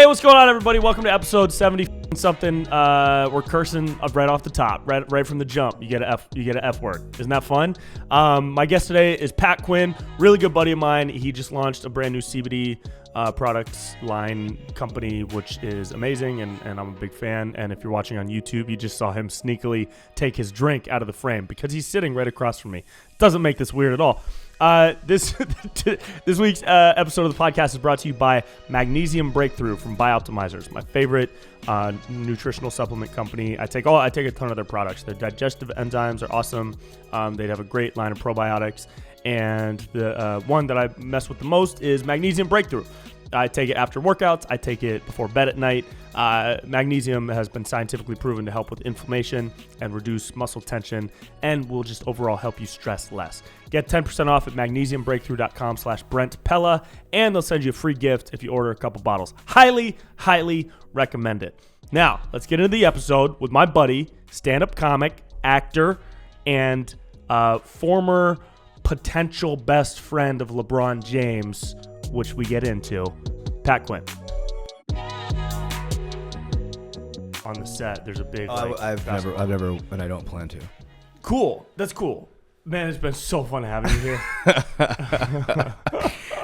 what's going on, everybody? Welcome to episode 70-something. We're cursing right off the top, right from the jump. You get an F word. Isn't that fun? My guest today is Pat Quinn, really good buddy of mine. He just launched a brand new CBD products line company, which is amazing, and I'm a big fan. And if you're watching on YouTube, you just saw him sneakily take his drink out of the frame because he's sitting right across from me. Doesn't make this weird at all. This week's episode of the podcast is brought to you by Magnesium Breakthrough from Bioptimizers, my favorite nutritional supplement company. I take a ton of their products. Their digestive enzymes are awesome. They have a great line of probiotics, and the one that I mess with the most is Magnesium Breakthrough. I take it after workouts. I take it before bed at night. Magnesium has been scientifically proven to help with inflammation and reduce muscle tension, and will just overall help you stress less. Get 10% off at magnesiumbreakthrough.com/Brent Pella, and they'll send you a free gift if you order a couple bottles. Highly, highly recommend it. Now, let's get into the episode with my buddy, stand-up comic, actor, and former potential best friend of LeBron James, which we get into, Pat Quinn. On the set, there's a big. I've never, and I don't plan to. Cool. That's cool. Man, it's been so fun having you here.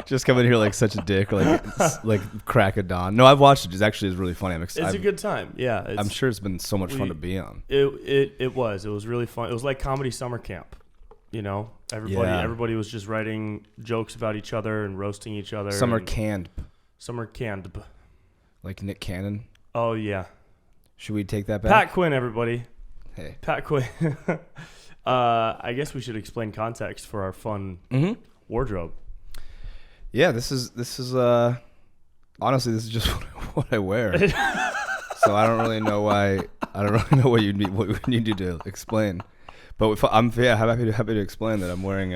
Just coming here like such a dick, like crack of dawn. No, I've watched it. It is really funny. It's a good time. Yeah, I'm sure it's been so much fun to be on. It was really fun. It was like comedy summer camp. You know, everybody was just writing jokes about each other and roasting each other. Summer camp. Like Nick Cannon. Oh yeah. Should we take that back? Pat Quinn, everybody. Hey. Pat Quinn. I guess we should explain context for our fun wardrobe. Yeah, this is honestly, this is just what I wear. So I don't really know why. I don't really know what we need you to explain. But I'm happy to explain that I'm wearing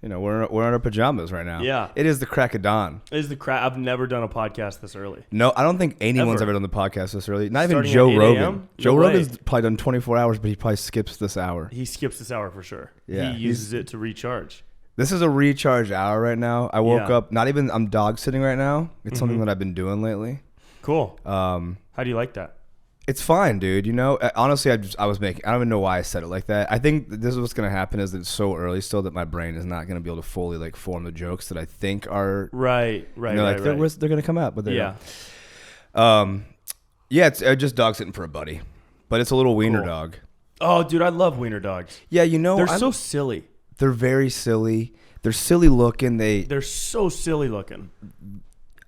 we're in our pajamas right now. Yeah. It is the crack of dawn. It is the crack. I've never done a podcast this early. No, I don't think anyone's ever done the podcast this early. Not Starting even Joe at 8 Rogan. a.m.? Joe No Rogan's way. probably done 24 hours, but he probably skips this hour. He skips this hour for sure. Yeah, He uses it to recharge. This is a recharge hour right now. I woke up, I'm dog sitting right now. It's something that I've been doing lately. Cool. How do you like that? It's fine, dude. You know, honestly, I don't even know why I said it like that. I think this is what's going to happen is that it's so early still that my brain is not going to be able to fully like form the jokes that I think are right. They're going to come out, but they're not. It's just dog sitting for a buddy, but it's a little wiener dog. Oh, dude, I love Wiener Dogs. Yeah, you know, they're so silly. They're very silly. They're silly looking. They're so silly looking.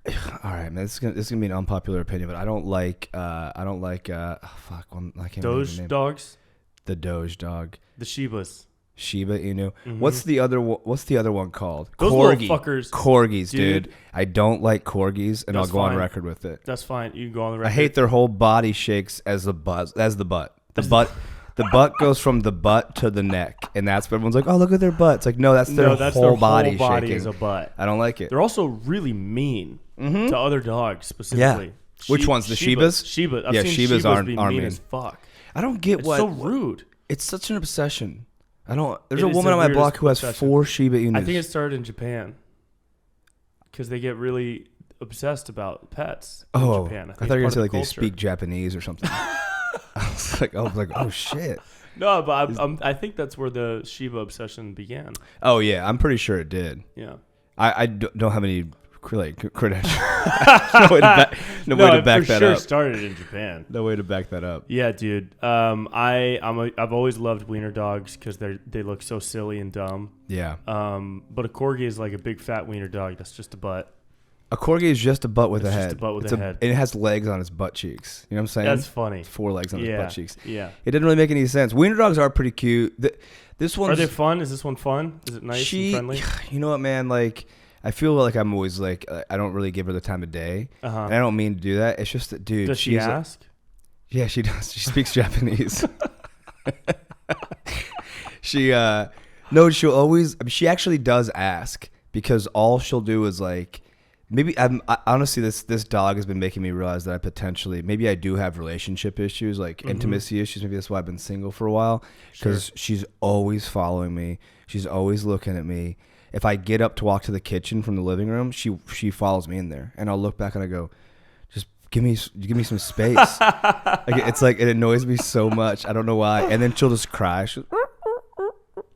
All right, man. This is gonna be an unpopular opinion, but I don't like. I can't Doge dogs. The Doge dog. The Shibas. Shiba Inu. What's the other one called? Those little fuckers. Corgis, dude. I don't like corgis, and I'll go on record with it. That's fine. You can go on the record. I hate their whole body shakes as the butt. The butt goes from the butt to the neck, and that's what everyone's like, oh, look at their butt. It's like, no, that's their whole body shaking. Whole body is a butt. I don't like it. They're also really mean to other dogs, specifically. Yeah. Which ones? The Shibas? Shiba. I've seen Shibas aren't be mean as fuck. I don't get it's so rude. It's such an obsession. There's a woman on my block who has 4 Shiba Inus. I think it started in Japan because they get really obsessed about pets in Japan. I thought you were going to say like they speak Japanese or something. I was like, oh shit. No, but I think that's where the Shiba obsession began. Oh yeah, I'm pretty sure it did. Yeah. I don't have any credentials. no way to back that up. It started in Japan. No way to back that up. Yeah, dude. I've always loved Wiener Dogs because they look so silly and dumb. Yeah. But a corgi is like a big fat wiener dog. That's just a butt. A corgi is just a butt with a head. Just a butt with a head. And it has legs on its butt cheeks. You know what I'm saying? That's funny. It's 4 legs on its butt cheeks. Yeah. It didn't really make any sense. Wiener Dogs are pretty cute. This one's... Are they fun? Is this one fun? Is it nice and friendly? You know what, man? Like, I feel like I'm always like, I don't really give her the time of day. And I don't mean to do that. It's just that, dude. Does she ask? Yeah, she does. She speaks Japanese. She'll always... I mean, she actually does ask because all she'll do is like... Maybe honestly, this dog has been making me realize that maybe I do have relationship issues, like intimacy issues. Maybe that's why I've been single for a while, because she's always following me. She's always looking at me. If I get up to walk to the kitchen from the living room, she follows me in there, and I'll look back and I go, just give me some space. It's like it annoys me so much. I don't know why. And then she'll just cry.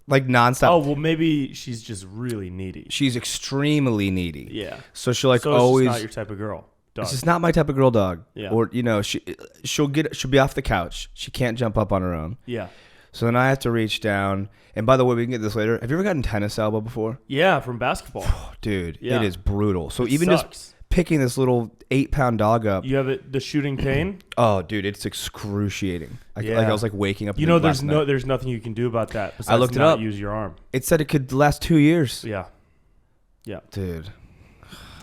Like nonstop. Oh, well, maybe she's just really needy. She's extremely needy. Yeah. So she'll like so it's always. Just not your type of girl. Dog. This is not my type of girl dog. Yeah. Or she'll be off the couch. She can't jump up on her own. Yeah. So then I have to reach down. And by the way, we can get this later. Have you ever gotten tennis elbow before? Yeah, from basketball. Dude, Yeah. it is brutal. So It even sucks. just picking this little 8-pound dog up. You have the shooting pain. Oh, dude, it's excruciating. Yeah. I was like waking up. There's nothing you can do about that. Besides I looked it up. Use your arm. It said it could last 2 years. Yeah. Yeah. Dude,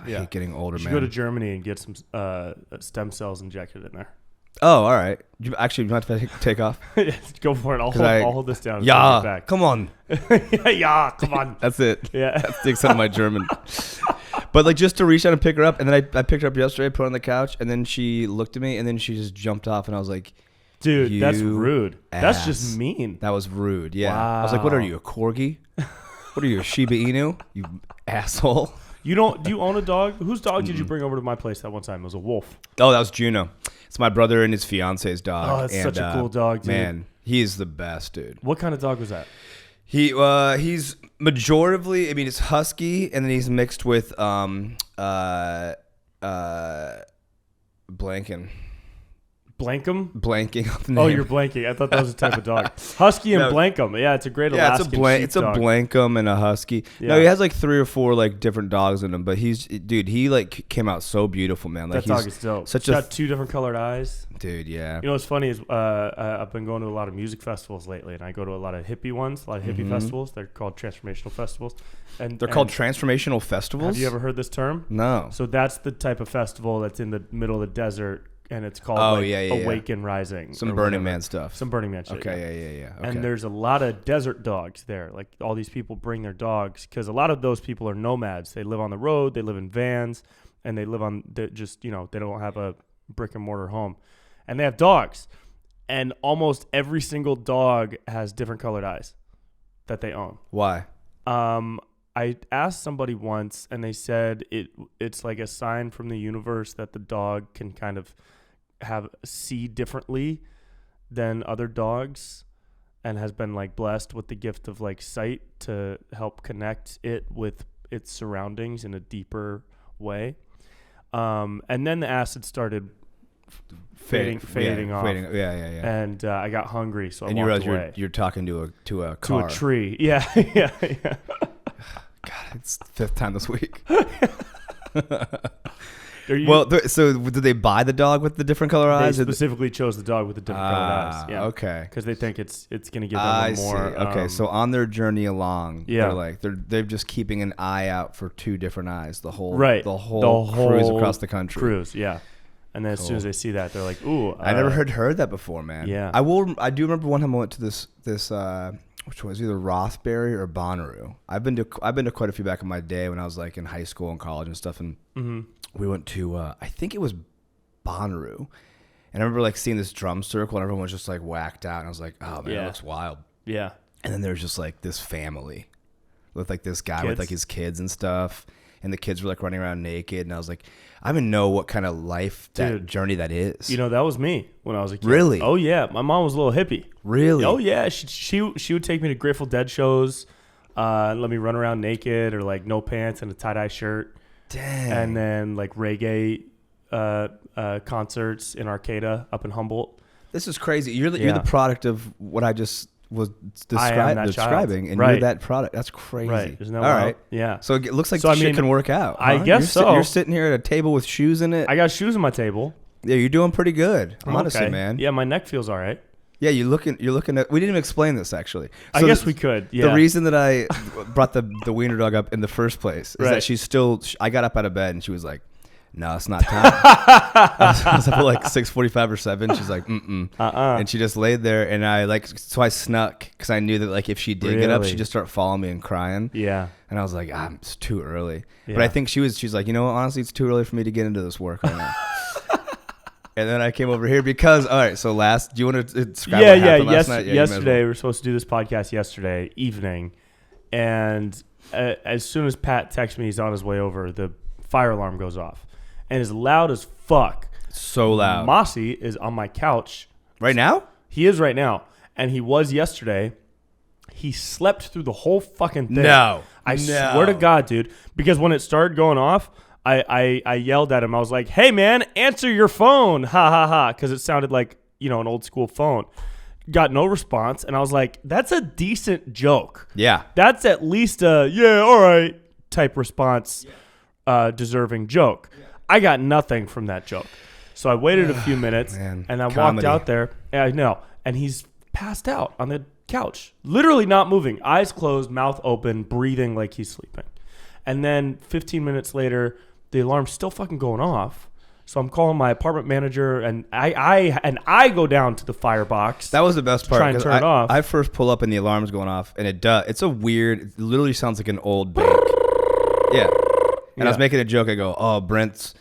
I hate getting older, You should man. go to Germany and get some stem cells injected in there. Oh, all right. You might have to take off. Go for it. I'll hold this down. Yeah, Back. come on. Yeah, come on. That's it. Yeah. That's the extent of my German. But like just to reach out and pick her up, and then I picked her up yesterday, put her on the couch, and then she looked at me, and then she just jumped off, and I was like, dude, that's "You rude. ass." That's just mean. That was rude. Yeah. Wow. I was like, "What are you, a corgi? What are you, a Shiba Inu? You asshole." Do you own a dog? Whose dog did you bring over to my place that one time? It was a wolf. Oh, that was Juno. It's my brother and his fiance's dog. Oh, that's such a cool dog, dude. Man, he is the best, dude. What kind of dog was that? He's majoritively, I mean, it's husky, and then he's mixed with blanking on the name. Oh, you're blanking. I thought that was a type of dog. Husky and No. Blankum. Yeah, it's a great Yeah, Alaskan it's a sheepdog. Blankum and a husky. Yeah. No, he has like 3 or 4 like different dogs in him, but he like came out so beautiful, man. Like That dog is dope. such He's got 2 different colored eyes. dude, yeah. You know what's funny is I've been going to a lot of music festivals lately, and I go to a lot of hippie ones, a lot of hippie festivals. They're called transformational festivals. And They're called transformational festivals? Have you ever heard this term? No. So that's the type of festival that's in the middle of the desert, and it's called Awaken Rising. Some or Burning whatever. Man stuff. Some Burning Man shit. Okay, yeah. Okay. And there's a lot of desert dogs there. Like all these people bring their dogs because a lot of those people are nomads. They live on the road, they live in vans, and they live on they don't have a brick and mortar home. And they have dogs. And almost every single dog has different colored eyes that they own. Why? I asked somebody once, and they said it's like a sign from the universe that the dog can kind of see differently than other dogs, and has been like blessed with the gift of like sight to help connect it with its surroundings in a deeper way. And then the acid started fading off. Yeah. And I got hungry, so And I you walked realize away. you're talking to a car. To a tree. Yeah. God, it's the 5th time this week. Well, so did they buy the dog with the different color they eyes? specifically chose the dog with the different colored eyes. Yeah. Okay. Because they think it's going to give them I a more. see. Okay, so on their journey along, Yeah. they're just keeping an eye out for 2 different eyes. The whole the cruise across the country. Cruise, yeah. And then as soon as they see that, they're like, "Ooh." I never heard that before, man. Yeah. I do remember one time I went to this which was either Rothbury or Bonaroo. I've been to quite a few back in my day when I was like in high school and college and stuff, and we went to I think it was Bonaroo, and I remember like seeing this drum circle and everyone was just like whacked out, and I was like, oh man, that looks wild. Yeah. And then there's just like this family with like this guy Kids? with like his kids and stuff, and the kids were like running around naked, and I was like, I don't even know what kind of life journey that is. You know, that was me when I was a kid. Really? Oh yeah, my mom was a little hippie. Really? Oh yeah, she would take me to Grateful Dead shows, and let me run around naked or like no pants and a tie-dye shirt. Dang. And then like reggae concerts in Arcata up in Humboldt. This is crazy. You're the product of what I just was describing, and you're that product. That's crazy. Right. Isn't that all wild? right? Yeah. So it looks like shit can work out. I guess so. You're sitting here at a table with shoes in it. I got shoes on my table. Yeah, you're doing pretty good. Honestly, okay. man. Yeah, my neck feels all right. Yeah, you're looking at. We didn't even explain this actually. I guess we could. Yeah. The reason that I brought the Wiener Dog up in the first place is that she's still. I got up out of bed and she was like, "No, it's not time." I was up at like 6:45 or 7. She's like, and she just laid there, and I snuck because I knew that like if she did get up, she'd just start following me and crying. Yeah. And I was like, it's too early. Yeah. But I think she's like, you know what? Honestly, it's too early for me to get into this work right now. And then I came over here because, all right, so do you want to describe what happened last night? Yeah, yesterday, we were supposed to do this podcast yesterday evening. And as soon as Pat texts me he's on his way over, the fire alarm goes off. and is loud as fuck. So loud. Mossy is on my couch. Right now? He is right now. And he was yesterday. He slept through the whole fucking thing. I swear to God, dude. Because when it started going off, I yelled at him. I was like, hey, man, answer your phone. Ha, ha, ha. Because it sounded like, an old school phone. Got no response. And I was like, that's a decent joke. Yeah. That's at least a, yeah, all right type response, deserving joke. Yeah. I got nothing from that joke. So I waited a few minutes, and I walked out there. And I know. And he's passed out on the couch, literally not moving, eyes closed, mouth open, breathing like he's sleeping. And then 15 minutes later, the alarm's still fucking going off. So I'm calling my apartment manager, and I go down to the firebox. That was the best part. Try and turn it off. I first pull up and the alarm's going off, and it's a weird. It literally sounds like an old bank. Yeah. And I was making a joke. I go, "Oh, Brent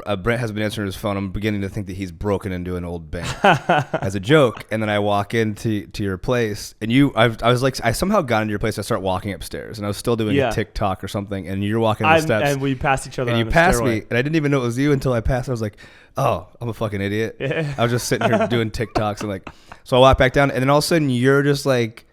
has been answering his phone. I'm beginning to think that he's broken into an old bank," as a joke. And then I walk into your place, and I was like, I somehow got into your place. I start walking upstairs, and I was still doing a TikTok or something. And you're walking the steps, and we passed each other. And on you passed stairway. me, and I didn't even know it was you until I passed. I was like, "Oh, I'm a fucking idiot." Yeah. I was just sitting here doing TikToks, and so I walk back down, and then all of a sudden you're just like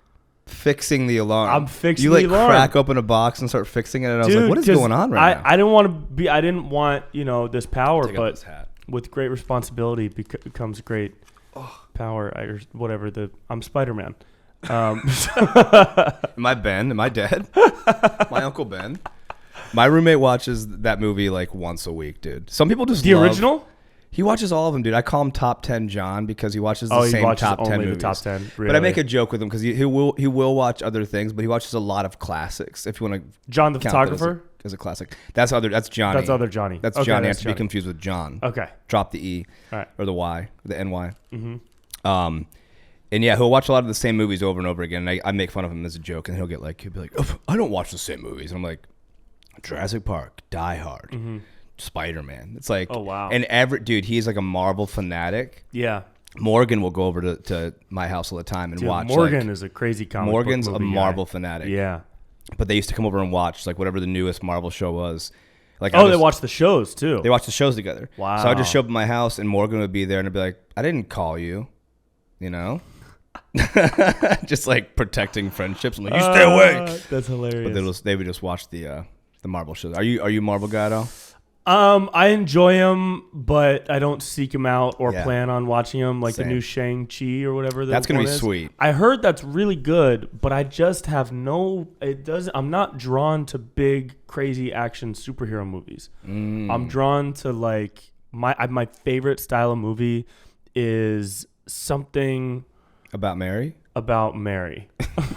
fixing the alarm. I'm fixing the alarm. You crack open a box and start fixing it, and I was like, "What is going on right now?" I didn't want to be. I didn't want this power, Take off but this hat. with great responsibility comes great power. Or whatever. I'm Spider-Man. Am I Ben? Am I dead? My Uncle Ben. My roommate watches that movie like once a week, dude. Some people just the original. He watches all of them, dude. I call him Top 10 John because he watches the same top 10 movies. The top 10. Really? But I make a joke with him because he will watch other things, but he watches a lot of classics. If you want to, John the photographer as a classic. That's Johnny. That's other Johnny. That's Johnny. Not to be confused with John. Okay. Drop the E right. or the Y, the NY. Mm-hmm. And yeah, he'll watch a lot of the same movies over and over again. And I make fun of him as a joke, and he'll be like, oh, I don't watch the same movies. And I'm like, Jurassic Park, Die Hard. Mm-hmm. Spider-Man. It's like, oh wow. And dude, he's like a Marvel fanatic. Yeah. Morgan will go over to my house all the time and watch. Morgan is a crazy comic Morgan's book a movie Marvel guy. fanatic. Yeah. But they used to come over and watch like whatever the newest Marvel show was. Like, they watch the shows too. They watch the shows together. Wow. So I just show up at my house and Morgan would be there and I'd be like, I didn't call you, just like protecting friendships. I'm like, you stay away. That's hilarious. But they would just watch the Marvel shows. Are you a Marvel guy at all? I enjoy him, but I don't seek him out or Yeah. plan on watching him. Like Same. the new Shang-Chi or whatever. That's gonna be is. sweet. I heard that's really good, but I just have I'm not drawn to big, crazy action superhero movies. I'm drawn to like my favorite style of movie is something About Mary? about Mary.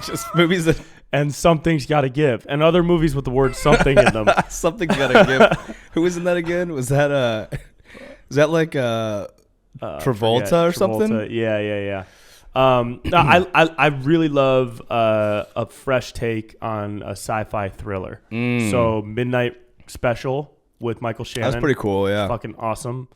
Just movies that And something's got to give. And other movies with the word something in them. something's got to give. Who was in that again? Was that like Travolta or something? Yeah. I really love a fresh take on a sci-fi thriller. So Midnight Special with Michael Shannon. That's pretty cool, yeah. Fucking awesome.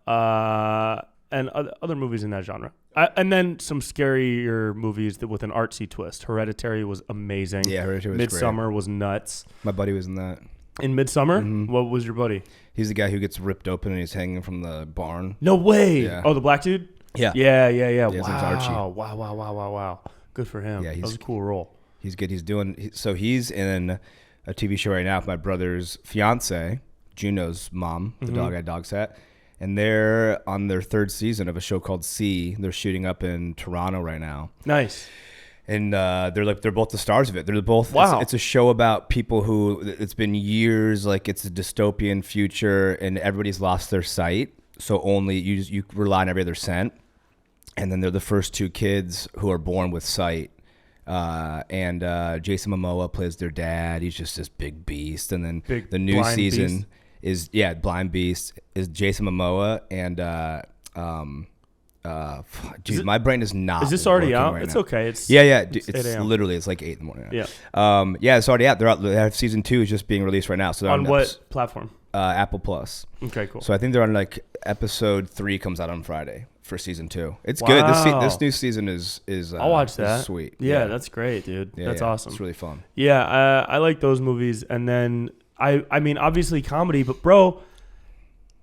And other movies in that genre. And then some scarier movies with an artsy twist. Hereditary was amazing. Yeah, Hereditary was Midsommar was nuts. My buddy was in that. In Midsommar? What was your buddy? He's the guy who gets ripped open and he's hanging from the barn. No way. Yeah. Oh, the black dude? Yeah. Yeah. his name's Archie. Wow. Good for him. Yeah, that was a cool role. He's good. He's in a TV show right now with my brother's fiance, Juno's mom, the dog-eyed dog sat. And they're on their third season of a show called C. They're shooting up in Toronto right now. Nice. And they're both the stars of it. They're both. Wow. It's a show about people who it's been years, like it's a dystopian future, and everybody's lost their sight. So only you rely on every other sense. And then they're the first two kids who are born with sight. And Jason Momoa plays their dad. He's just this big beast. And then the new season is Blind Beast is Jason Momoa and dude, my brain is not. Is this already out? Right it's now. Okay. It's It's literally it's like 8 in the morning. Yeah. It's already out. They're out. They have season 2 is just being released right now. So on what platform? Apple Plus. Okay, cool. So I think they're on like episode 3 comes out on Friday for season 2. It's good. This new season is I'll watch that. Sweet. Yeah, that's great, dude. That's awesome. It's really fun. Yeah, I like those movies. And then I mean, obviously comedy, but bro,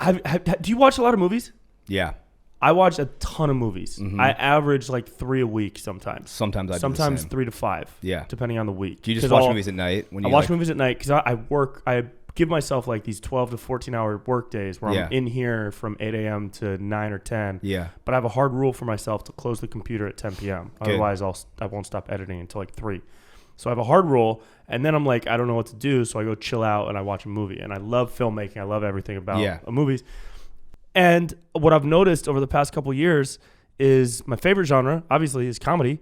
Do you watch a lot of movies? Yeah. I watch a ton of movies. Mm-hmm. I average like 3 a week sometimes. Sometimes 3 to 5. Yeah. Depending on the week. Do you just watch movies at night? When I watch movies at night because I work. I give myself like these 12 to 14 hour work days where I'm in here from 8 a.m. to 9 or 10. Yeah. But I have a hard rule for myself to close the computer at 10 p.m. Good. Otherwise, I won't stop editing until like 3. So I have a hard rule, and then I'm like, I don't know what to do, so I go chill out and I watch a movie. And I love filmmaking. I love everything about movies. And what I've noticed over the past couple of years is my favorite genre, obviously, is comedy.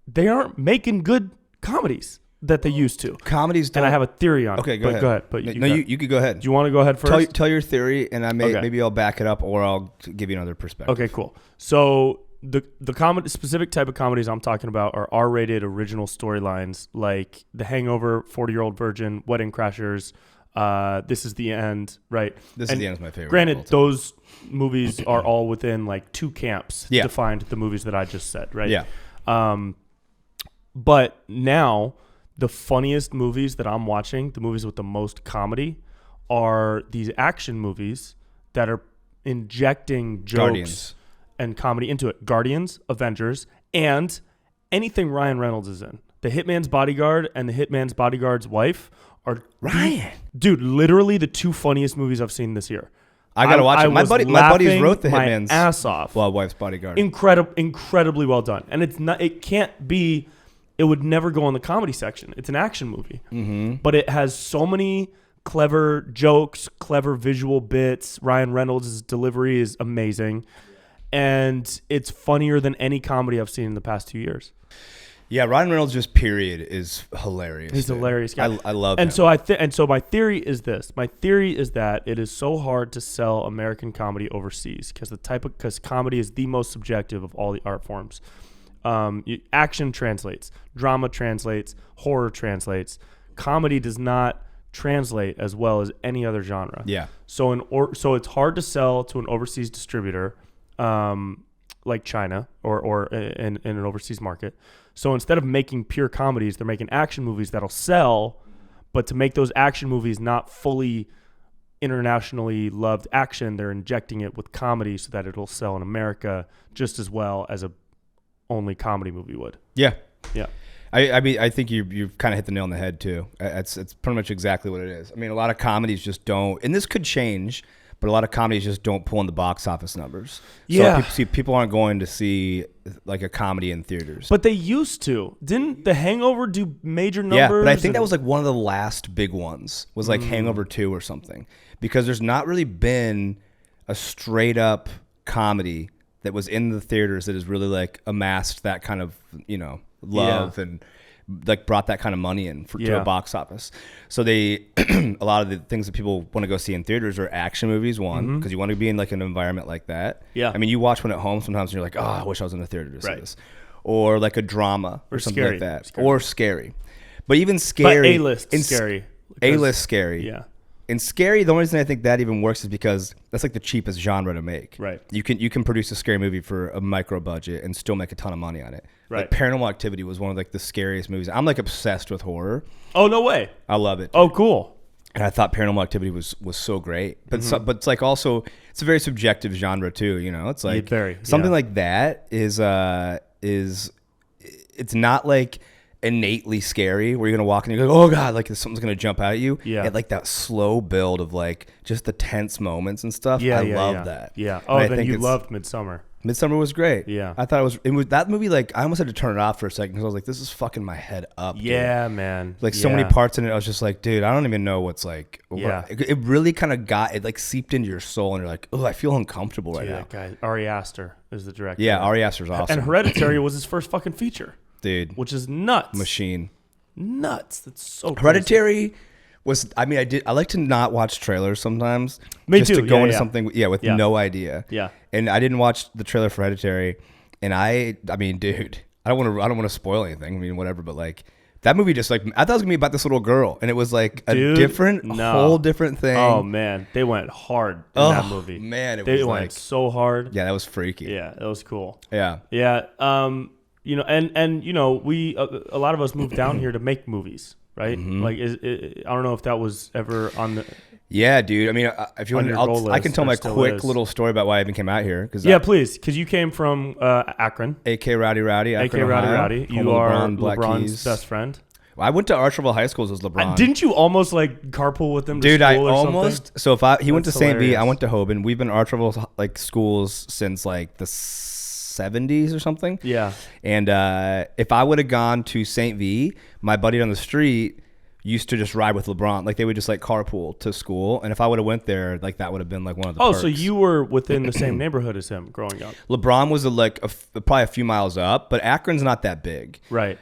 They aren't making good comedies that they used to. Comedies don't. And I have a theory on it. Okay, go ahead. But you could go ahead. Do you want to go ahead first? Tell your theory, and maybe I'll back it up, or I'll give you another perspective. Okay, cool. So the specific type of comedies I'm talking about are R-rated original storylines like The Hangover, 40-Year-Old Virgin, Wedding Crashers, This Is the End, right? This Is the End is my favorite. Granted, those movies are all within like 2 camps defined the movies that I just said, right? Yeah. But now the funniest movies that I'm watching, the movies with the most comedy, are these action movies that are injecting jokes and comedy into it. Guardians, Avengers, and anything Ryan Reynolds is in. The Hitman's Bodyguard and The Hitman's Bodyguard's Wife are dude, literally the 2 funniest movies I've seen this year. I gotta watch it. My buddies wrote The Hitman's ass off. Wife's Bodyguard. Incredibly well done. And it would never go on the comedy section. It's an action movie. Mm-hmm. But it has so many clever jokes, clever visual bits. Ryan Reynolds' delivery is amazing. And it's funnier than any comedy I've seen in the past 2 years. Yeah, Ryan Reynolds just period is hilarious. He's a hilarious guy. I love him. And so my theory is this. My theory is that it is so hard to sell American comedy overseas because comedy is the most subjective of all the art forms. Action translates, drama translates, horror translates. Comedy does not translate as well as any other genre. Yeah. So it's hard to sell to an overseas distributor, like China or in an overseas market. So instead of making pure comedies, they're making action movies that'll sell, but to make those action movies not fully internationally loved action, they're injecting it with comedy so that it'll sell in America just as well as a only comedy movie would. Yeah. Yeah. I mean, I think you've kind of hit the nail on the head too. It's pretty much exactly what it is. I mean, a lot of comedies just don't, and this could change, but a lot of comedies just don't pull in the box office numbers. Yeah. So people aren't going to see like a comedy in theaters. But they used to. Didn't The Hangover do major numbers? Yeah, but I think that was like one of the last big ones was like Hangover 2 or something, because there's not really been a straight up comedy that was in the theaters that has really like amassed that kind of, love and like brought that kind of money in to a box office. So a lot of the things that people want to go see in theaters are action movies, one, because you want to be in like an environment like that. Yeah. I mean, you watch one at home sometimes and you're like, oh, I wish I was in a theater to see this. Or like a drama or something like that. Or scary. But even scary. But A-list scary. A-list scary. Yeah. And scary, the only reason I think that even works is because that's like the cheapest genre to make. Right. You can produce a scary movie for a micro budget and still make a ton of money on it. Right. Like Paranormal Activity was one of like the scariest movies. I'm like obsessed with horror. Oh, no way. I love it. Oh, cool. And I thought Paranormal Activity was so great. But but it's like also it's a very subjective genre too, It's like something like that is it's not like innately scary where you're gonna walk and you go, oh god, like something's gonna jump out at you. Yeah. And like that slow build of like just the tense moments and stuff. I love that. Yeah. Oh, then you loved Midsummer. Midsummer was great. Yeah. I thought it was that movie. Like I almost had to turn it off for a second because I was like, this is fucking my head up. Yeah, dude. man. Like so many parts in it, I was just like, dude, I don't even know what's like. Yeah. It really kind of it like seeped into your soul, and you're like, oh, I feel uncomfortable right now. That guy, Ari Aster, is the director. Yeah, Ari Aster's awesome. And Hereditary was his first fucking feature, dude, which is nuts. Machine. Nuts. That's so crazy. Hereditary was. I mean, I like to not watch trailers sometimes. Me just too. to go into something. Yeah, with no idea. Yeah. And I didn't watch the trailer for Hereditary, and I mean, dude, I don't want to spoil anything. I mean, whatever. But like that movie, just like I thought it was gonna be about this little girl, and it was like a whole different thing. Oh man, they went hard in that movie. Man, they went so hard. Yeah, that was freaky. Yeah, that was cool. Yeah. Yeah. We a lot of us moved down here to make movies. right? Like, I don't know if that was ever on the. Yeah, dude. I mean, if you want, I can tell my quick little story about why I even came out here. Please, because you came from Akron, AK Rowdy, AK Rowdy. You are LeBron's best friend. I went to Archerville High School as LeBron. Didn't you almost like carpool with him? Dude, to I school or almost. Something? So he went to St. V, I went to Hoban. We've been Archerville like schools since like the 70s or something. Yeah. And if I would have gone to St. V, my buddy on the street used to just ride with LeBron. Like they would just like carpool to school. And if I would have went there, like that would have been like one of the perks. So you were within the same neighborhood as him growing up. LeBron was probably a few miles up, but Akron's not that big. Right.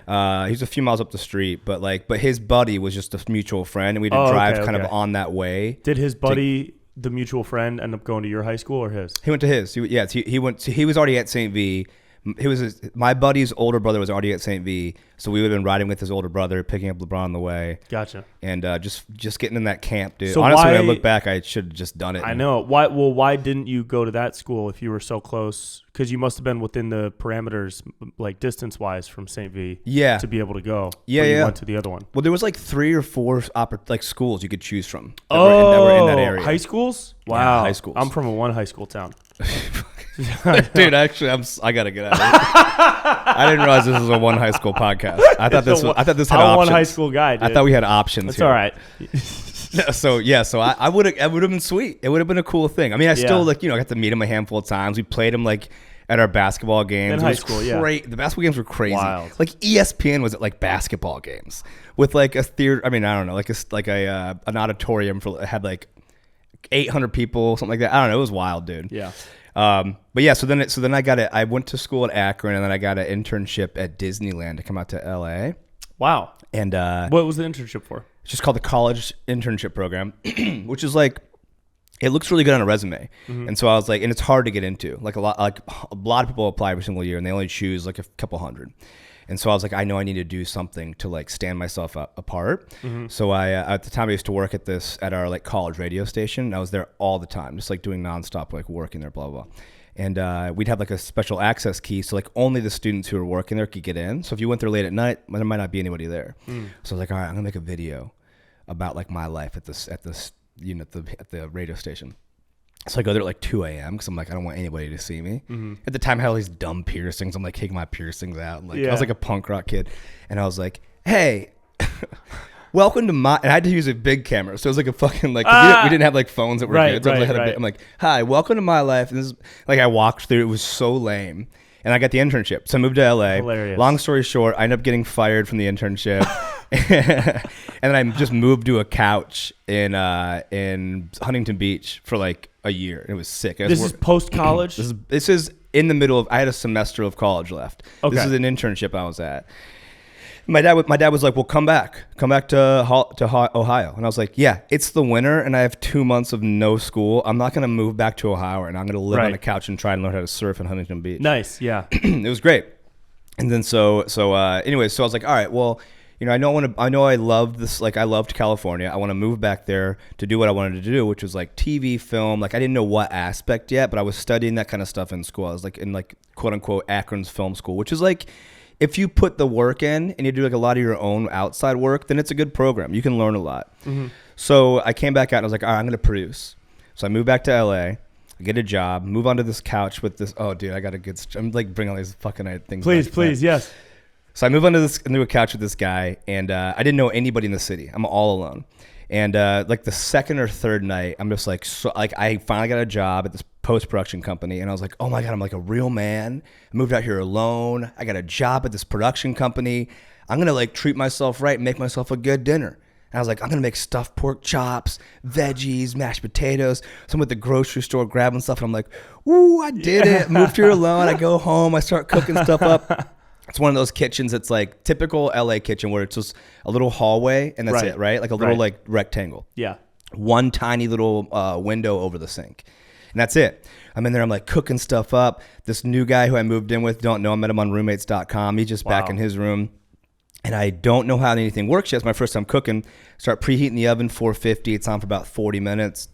He's a few miles up the street, but his buddy was just a mutual friend, and we had to drive kind of on that way. Did his buddy, the mutual friend, end up going to your high school or his? He went to his. He was already at St. V. My buddy's older brother was already at St. V, so we would have been riding with his older brother, picking up LeBron on the way. Gotcha. And just getting in that camp, dude. So honestly, when I look back, I should have just done it. I know. Why didn't you go to that school if you were so close? Because you must have been within the parameters, like distance-wise, from St. V. Yeah. To be able to go. Yeah, You went to the other one. Well, there was like 3 or 4 schools you could choose from that were in that area. High schools? Wow. Yeah, high schools. I'm from a one high school town. Dude, actually, I gotta get out of here. I didn't realize this was a one high school podcast. I thought this had I'm options. one high school guy, dude. I thought we had options. That's here. all right. So I would have been sweet. It would have been a cool thing. I mean, I still I got to meet him a handful of times. We played him like at our basketball games. In high school, The basketball games were crazy. Wild. Like ESPN was at like basketball games with like a theater. I mean, I don't know, an auditorium had like 800 people, something like that. I don't know. It was wild, dude. Yeah. But yeah, so then I went to school at Akron, and then I got an internship at Disneyland to come out to LA. Wow. And what was the internship for? It's just called the college internship program, which is like, it looks really good on a resume. And so I was like, and it's hard to get into. Like a lot of people apply every single year, and they only choose like a couple hundred. And so I was like, I know I need to do something to like stand myself apart. So I, at the time I used to work at our like college radio station. I was there all the time, just like doing nonstop, like working there, blah, blah, blah. And we'd have like a special access key. So like only the students who were working there could get in. So if you went there late at night, there might not be anybody there. So I was like, all right, I'm gonna make a video about like my life at the radio station. So I go there at like 2 a.m. because I'm like, I don't want anybody to see me. At the time, I had all these dumb piercings. I'm like kicking my piercings out. I was like a punk rock kid. And I was like, hey, welcome to my... And I had to use a big camera. So it was like a fucking like... We didn't have like phones that were good. So I'm like, hi, welcome to my life. And this is like, I walked through. It was so lame. And I got the internship. So I moved to LA. Hilarious. Long story short, I ended up getting fired from the internship. And then I just moved to a couch in Huntington Beach for like a year. It was sick. This is post-college? This is in the middle of... I had a semester of college left. Okay. This is an internship I was at. My dad was like, well, come back to Ohio. And I was like, yeah, it's the winter and I have 2 months of no school. I'm not going to move back to Ohio and I'm going to live on a couch and try and learn how to surf in Huntington Beach. Nice. Yeah. It was great. And then anyways, so I was like, all right, well, I know I loved this. Like I loved California. I want to move back there to do what I wanted to do, which was like TV, film. Like I didn't know what aspect yet, but I was studying that kind of stuff in school. I was like in like quote unquote Akron's film school, which is like, if you put the work in and you do like a lot of your own outside work, then it's a good program. You can learn a lot. So I came back out and I was like, all right, I'm going to produce. So I moved back to LA. I get a job, move onto this couch with this. Oh, dude, I got a good. I'm like bringing all these fucking things. Please, yes. So I move into a couch with this guy, and I didn't know anybody in the city. I'm all alone. And like the second or third night, I'm just like, I finally got a job at this post-production company, and I was like, oh my God, I'm like a real man. I moved out here alone. I got a job at this production company. I'm going to like treat myself right and make myself a good dinner. And I was like, I'm going to make stuffed pork chops, veggies, mashed potatoes. So I'm at the grocery store grabbing stuff, and I'm like, ooh, I did it. Moved here alone. I go home. I start cooking stuff up. It's one of those kitchens that's like typical LA kitchen where it's just a little hallway and that's it, right? Like a little like rectangle. Yeah. One tiny little window over the sink. And that's it. I'm in there. I'm like cooking stuff up. This new guy who I moved in with, don't know. I met him on roommates.com. He's just back in his room. And I don't know how anything works yet. It's my first time cooking. Start preheating the oven, 450. It's on for about 40 minutes.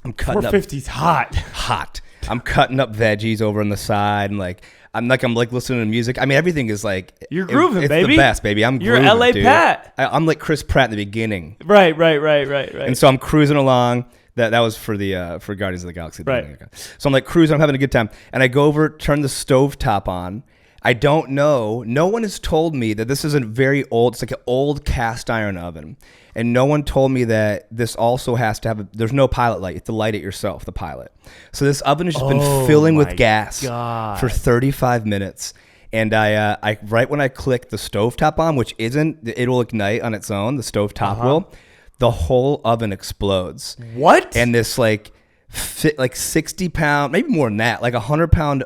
I'm cutting 450's hot. Hot. I'm cutting up veggies over on the side, and like I'm listening to music. I mean, everything is like you're grooving, it's baby. the best, baby. You're grooving, LA dude. Pat. I'm like Chris Pratt in the beginning. Right. And so I'm cruising along. That was for the for Guardians of the Galaxy. Right. So I'm like cruising. I'm having a good time, and I go over, turn the stove top on. I don't know. No one has told me that this is a very old. It's like an old cast iron oven, and no one told me that this also has to have. There's no pilot light. You have to light it yourself. The pilot. So this oven has just been filling with gas for 35 minutes. And I right when I click the stovetop on, which it'll ignite on its own. The stovetop will. The whole oven explodes. What? And this like 60 pound, maybe more than that, like 100-pound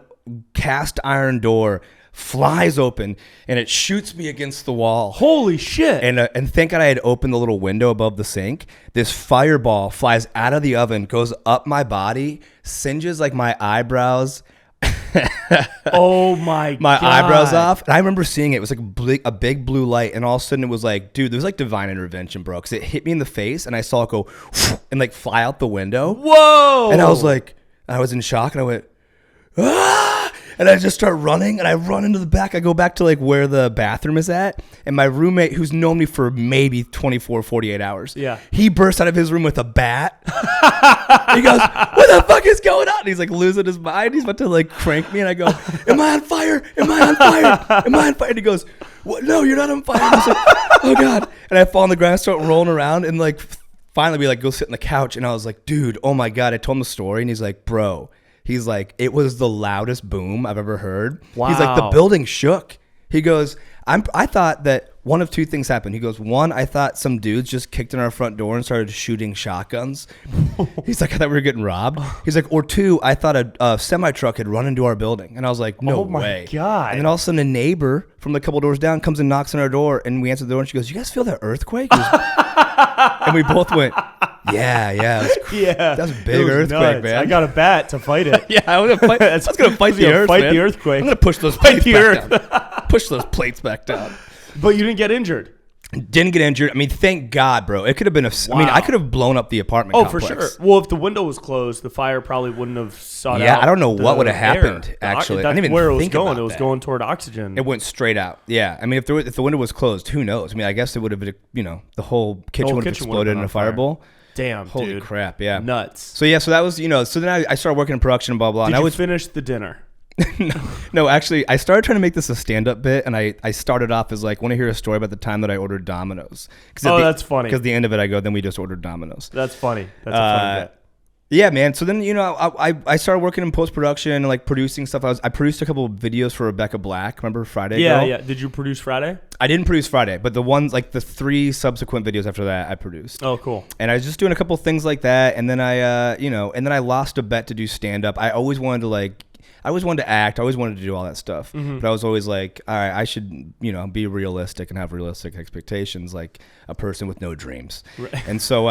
cast iron door flies open, and it shoots me against the wall. Holy shit. And thank God I had opened the little window above the sink. This fireball flies out of the oven, goes up my body, singes like my eyebrows. Oh my God. Eyebrows off. And I remember seeing it. It was like a big blue light, and all of a sudden it was like, dude, there was like divine intervention, bro, because it hit me in the face, and I saw it go and like fly out the window. Whoa. And I was like, I was in shock, and I went, ah! And I just start running, and I run into the back. I go back to like where the bathroom is at, and my roommate, who's known me for maybe 24, 48 hours, he bursts out of his room with a bat. He goes, what the fuck is going on? And he's like losing his mind. He's about to like crank me, and I go, am I on fire? Am I on fire? Am I on fire? And he goes, what? No, you're not on fire. And I was like, oh God. And I fall on the ground and start rolling around, and like finally we like go sit on the couch, and I was like, dude, oh my God. I told him the story, and he's like, bro. He's like, it was the loudest boom I've ever heard. Wow. He's like, the building shook. He goes, I thought that one of two things happened. He goes, one, I thought some dudes just kicked in our front door and started shooting shotguns. He's like, I thought we were getting robbed. He's like, or two, I thought a semi-truck had run into our building. And I was like, no way. Oh my God. And then all of a sudden a neighbor from a couple doors down comes and knocks on our door, and we answer the door, and she goes, you guys feel that earthquake? And we both went, yeah. That was a big earthquake, nuts. man. I got a bat to fight it. Yeah, I was gonna fight the earth, fight man. the earthquake. I'm gonna push those plates back down. Push those plates back down. But you didn't get injured. Didn't get injured. I mean, thank God, bro. It could have been I mean, I could have blown up the apartment complex. For sure. Well, if the window was closed, the fire probably wouldn't have sought out. Yeah, I don't know what would have happened, actually. That's I didn't even where it was think going. about It was that. going toward oxygen. It went straight out. Yeah. I mean, if the window was closed, who knows? I mean, I guess it would have, the whole kitchen would have exploded in a fireball. Damn, Holy dude. crap, yeah. Nuts. So that was, so then I started working in production and blah, blah. Did and you finish the dinner? No, actually, I started trying to make this a stand-up bit, and I started off as like, want to hear a story about the time that I ordered Domino's. That's funny. Because at the end of it, I go, then we just ordered Domino's. That's funny. That's a funny bit. Yeah, man. So then, I started working in post-production and like producing stuff. I produced a couple of videos for Rebecca Black. Remember Friday Girl? Yeah. Did you produce Friday? I didn't produce Friday, but the ones, like the 3 subsequent videos after that, I produced. Oh, cool. And I was just doing a couple of things like that, and then I lost a bet to do stand-up. I always wanted to act. I always wanted to do all that stuff. Mm-hmm. But I was always like, all right, I should, be realistic and have realistic expectations, like a person with no dreams. Right. And so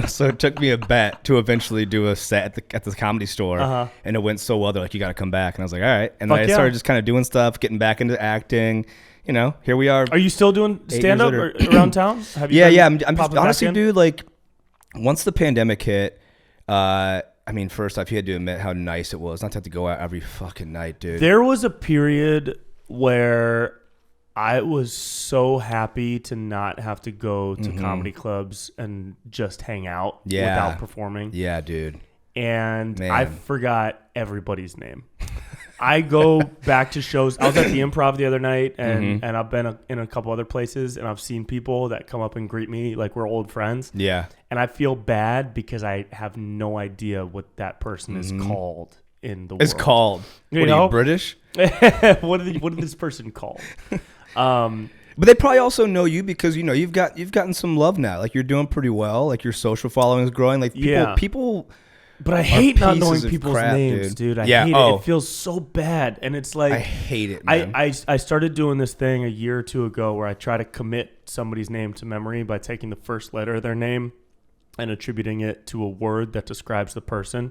so it took me a bet to eventually do a set at the Comedy Store. Uh-huh. And it went so well. They're like, you got to come back. And I was like, all right. And then I started just kind of doing stuff, getting back into acting. Here we are. Are you still doing stand-up around town? I'm just, honestly, dude, like, once the pandemic hit, I mean, first off, you had to admit how nice it was not to have to go out every fucking night, dude. There was a period where I was so happy to not have to go to comedy clubs and just hang out without performing. Yeah, dude. And I forgot everybody's name. I go back to shows. I was at the Improv the other night, and I've been in a couple other places, and I've seen people that come up and greet me like we're old friends. Yeah. And I feel bad because I have no idea what that person is called in the world. It's called. What are you, British? What is this person called? But they probably also know you because you've gotten some love now. Like you're doing pretty well. Like your social following is growing. Like people. But I hate not knowing people's names, dude. I hate it. It feels so bad. And it's like... I hate it, man. I started doing this thing a year or two ago where I try to commit somebody's name to memory by taking the first letter of their name and attributing it to a word that describes the person.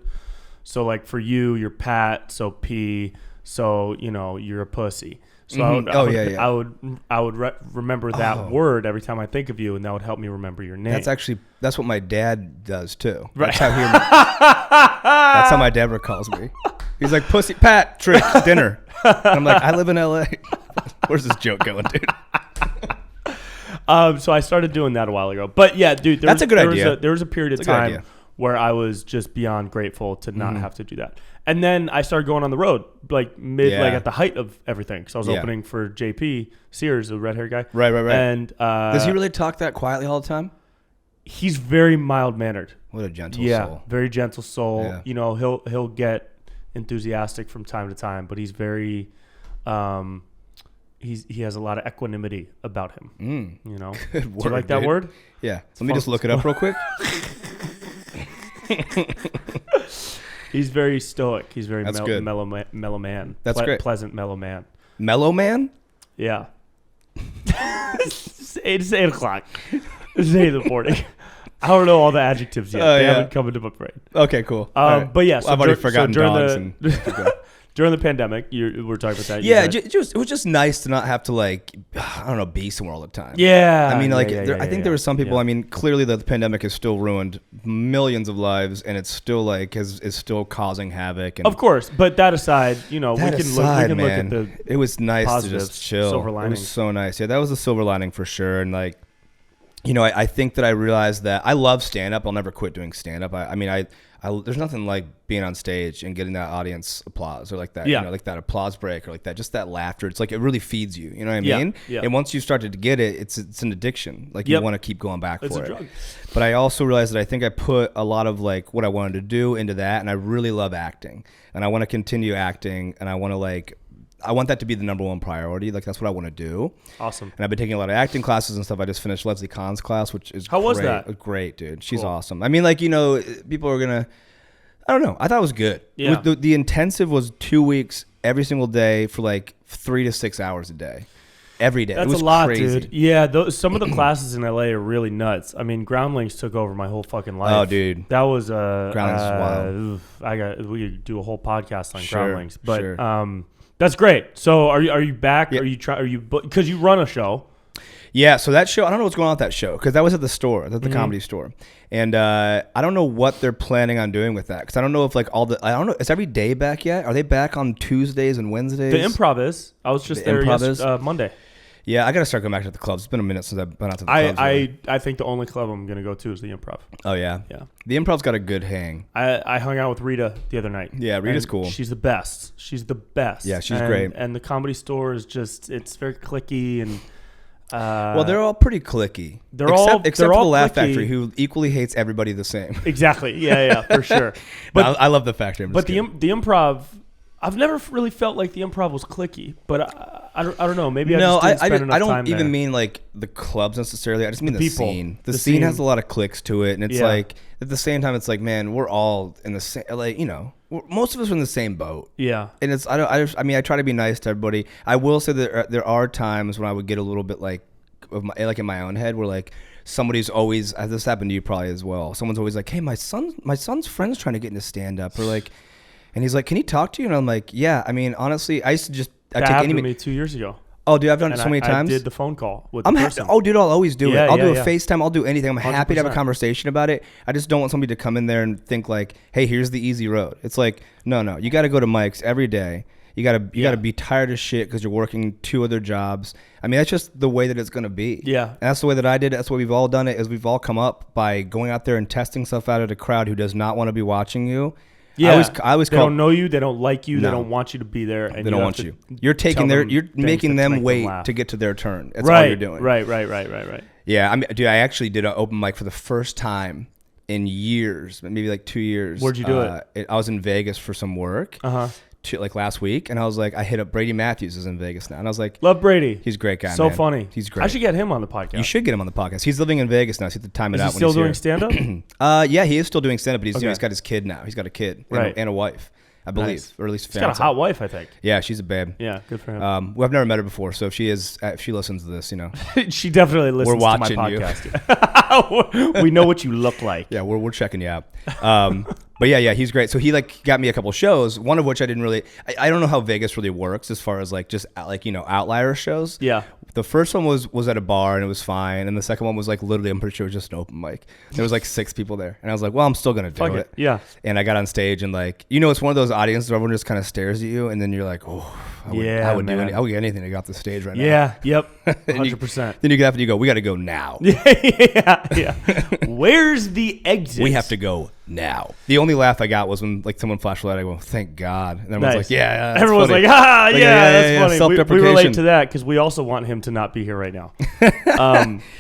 So like for you, you're Pat, so P, so, you're a pussy. So I would remember that word every time I think of you, and that would help me remember your name. That's what my dad does too. Right. That's how he That's how my dad calls me. He's like, pussy, Pat, trick, dinner. And I'm like, I live in LA. Where's this joke going, dude? So I started doing that a while ago. But yeah, dude, That's a good idea. There was a period of time where I was just beyond grateful to not have to do that. And then I started going on the road, like at the height of everything. So I was opening for JP Sears, the red hair guy. Right. And does he really talk that quietly all the time? He's very mild mannered. What a gentle soul. Very gentle soul. Yeah. You know, he'll get enthusiastic from time to time, but he's very he has a lot of equanimity about him. You know, good word. Do you like that word? Yeah. Let me just look it up real quick. He's very stoic. He's very mellow man. That's great. Pleasant mellow man. Mellow man? Yeah. It's 8 o'clock. It's 8 in the morning. I don't know all the adjectives yet. They haven't come into my brain. Okay, cool. Right. But yeah, I've already forgotten dogs. During the pandemic, we're talking about that. Yeah, it was just nice to not have to be somewhere all the time. Yeah. I mean, I think there were some people. I mean, clearly the pandemic has still ruined millions of lives, and it's still is still causing havoc. And of course, but that aside, we can look at the. It was nice to just chill. Silver lining. It was so nice. Yeah, that was the silver lining for sure. And I think that I realized that I love stand up. I'll never quit doing stand up. I mean, there's nothing like being on stage and getting that audience applause or like that, like that applause break or like that, just that laughter. It's like, it really feeds you. You know what I mean? Yeah. And once you started to get it, it's an addiction. Like you want to keep going back for it. It's a drug. But I also realized that I think I put a lot of what I wanted to do into that. And I really love acting and I want to continue acting and I want that to be the number one priority. Like that's what I want to do. Awesome. And I've been taking a lot of acting classes and stuff. I just finished Leslie Kahn's class, which is How was that? Great, dude. She's awesome. I mean, people are gonna. I don't know. I thought it was good. Yeah. The intensive was 2 weeks every single day for 3 to 6 hours a day, every day. That's it was a lot, crazy. dude. Yeah, some of the classes in LA are really nuts. I mean, Groundlings took over my whole fucking life. Oh, dude. That was Groundlings is wild. We could do a whole podcast on sure, Groundlings, but sure. That's great. So are you back? Yeah. Are you because you run a show? Yeah, so that show, I don't know what's going on with that show because that was at the store, at the comedy store. And I don't know what they're planning on doing with that because I don't know if I don't know, is every day back yet? Are they back on Tuesdays and Wednesdays? The Improv is. I was just there Monday. Yeah, I got to start going back to the clubs. It's been a minute since I've been out to the clubs. I think the only club I'm going to go to is the Improv. Oh, yeah? Yeah. The Improv's got a good hang. I hung out with Rita the other night. Yeah, Rita's cool. She's the best. Yeah, she's great. And the comedy store is it's very cliquey and... well, they're all pretty cliquey. Except for the Laugh Factory, who equally hates everybody the same. Exactly. Yeah, for sure. But I love the Factory. But the Improv... I've never really felt like the Improv was cliquey, but I don't know. Maybe I just didn't spend enough time don't even there. mean the clubs necessarily. I just mean the people. Scene. The scene has a lot of clicks to it, and it's at the same time, it's man, we're all in the same. Most of us are in the same boat. Yeah. And it's I try to be nice to everybody. I will say that there are times when I would get a little bit in my own head where somebody's always, this happened to you probably as well. Someone's always hey, my son's friend's trying to get into stand up or and he's like, can he talk to you? And I'm like, yeah. I mean, honestly, I used to just... That happened to me 2 years ago. Oh, dude, I've done it so many times. I did the phone call with the person. Oh, dude, I'll always do it. I'll do a FaceTime. I'll do anything. I'm 100%. happy to have a conversation about it. I just don't want somebody to come in there and think hey, here's the easy road. It's no. You got to go to Mike's every day. You got to be tired as shit because you're working 2 other jobs. I mean, that's just the way that it's going to be. Yeah. And that's the way that I did it. That's the way we've all done it, is we've all come up by going out there and testing stuff out at a crowd who does not want to be watching you. Yeah, I always they don't know you. They don't like you. No. They don't want you to be there. And they don't want you. You're making them wait to get to their turn. That's all you're doing. Right. Yeah, I mean, dude, I actually did an open mic for the first time in years, maybe 2 years. Where'd you do it? I was in Vegas for some work. Last week, and I was I hit up Brady Matthews is in Vegas now, and I was love Brady. He's a great guy. So man. Funny. He's great. I should get him on the podcast. You should get him on the podcast. He's living in Vegas now, so you have to time it out. Is he still doing stand up? Yeah, he is still doing stand up, but he's got his kid now. He's got a kid and a wife, I believe, nice. Or at least he's got a hot wife, I think. Yeah, she's a babe. Yeah, good for him. Well, I've never met her before, so if she listens to this, she definitely listens to my podcast. We know what you look like. Yeah, we're checking you out. But yeah, he's great. So he like got me a couple shows, one of which I didn't really. I don't know how Vegas really works as far as like just like outlier shows. Yeah. The first one was at a bar and it was fine, and the second one was like literally, I'm pretty sure it was just an open mic. There was like 6 people there, and I was like, well, I'm still gonna do it. Yeah. And I got on stage and like it's one of those audiences where everyone just kind of stares at you, and then you're like, oh, I would get anything to get off the stage right now. Yeah. Yep. 100%. Then you get after you go, we got to go now. Yeah. Where's the exit? We have to go now. The only laugh I got was when like someone flashed a light. I go, thank God. And everyone's like, yeah. Everyone's funny. like, that's funny. Self-deprecation. We relate to that because we also want him to not be here right now.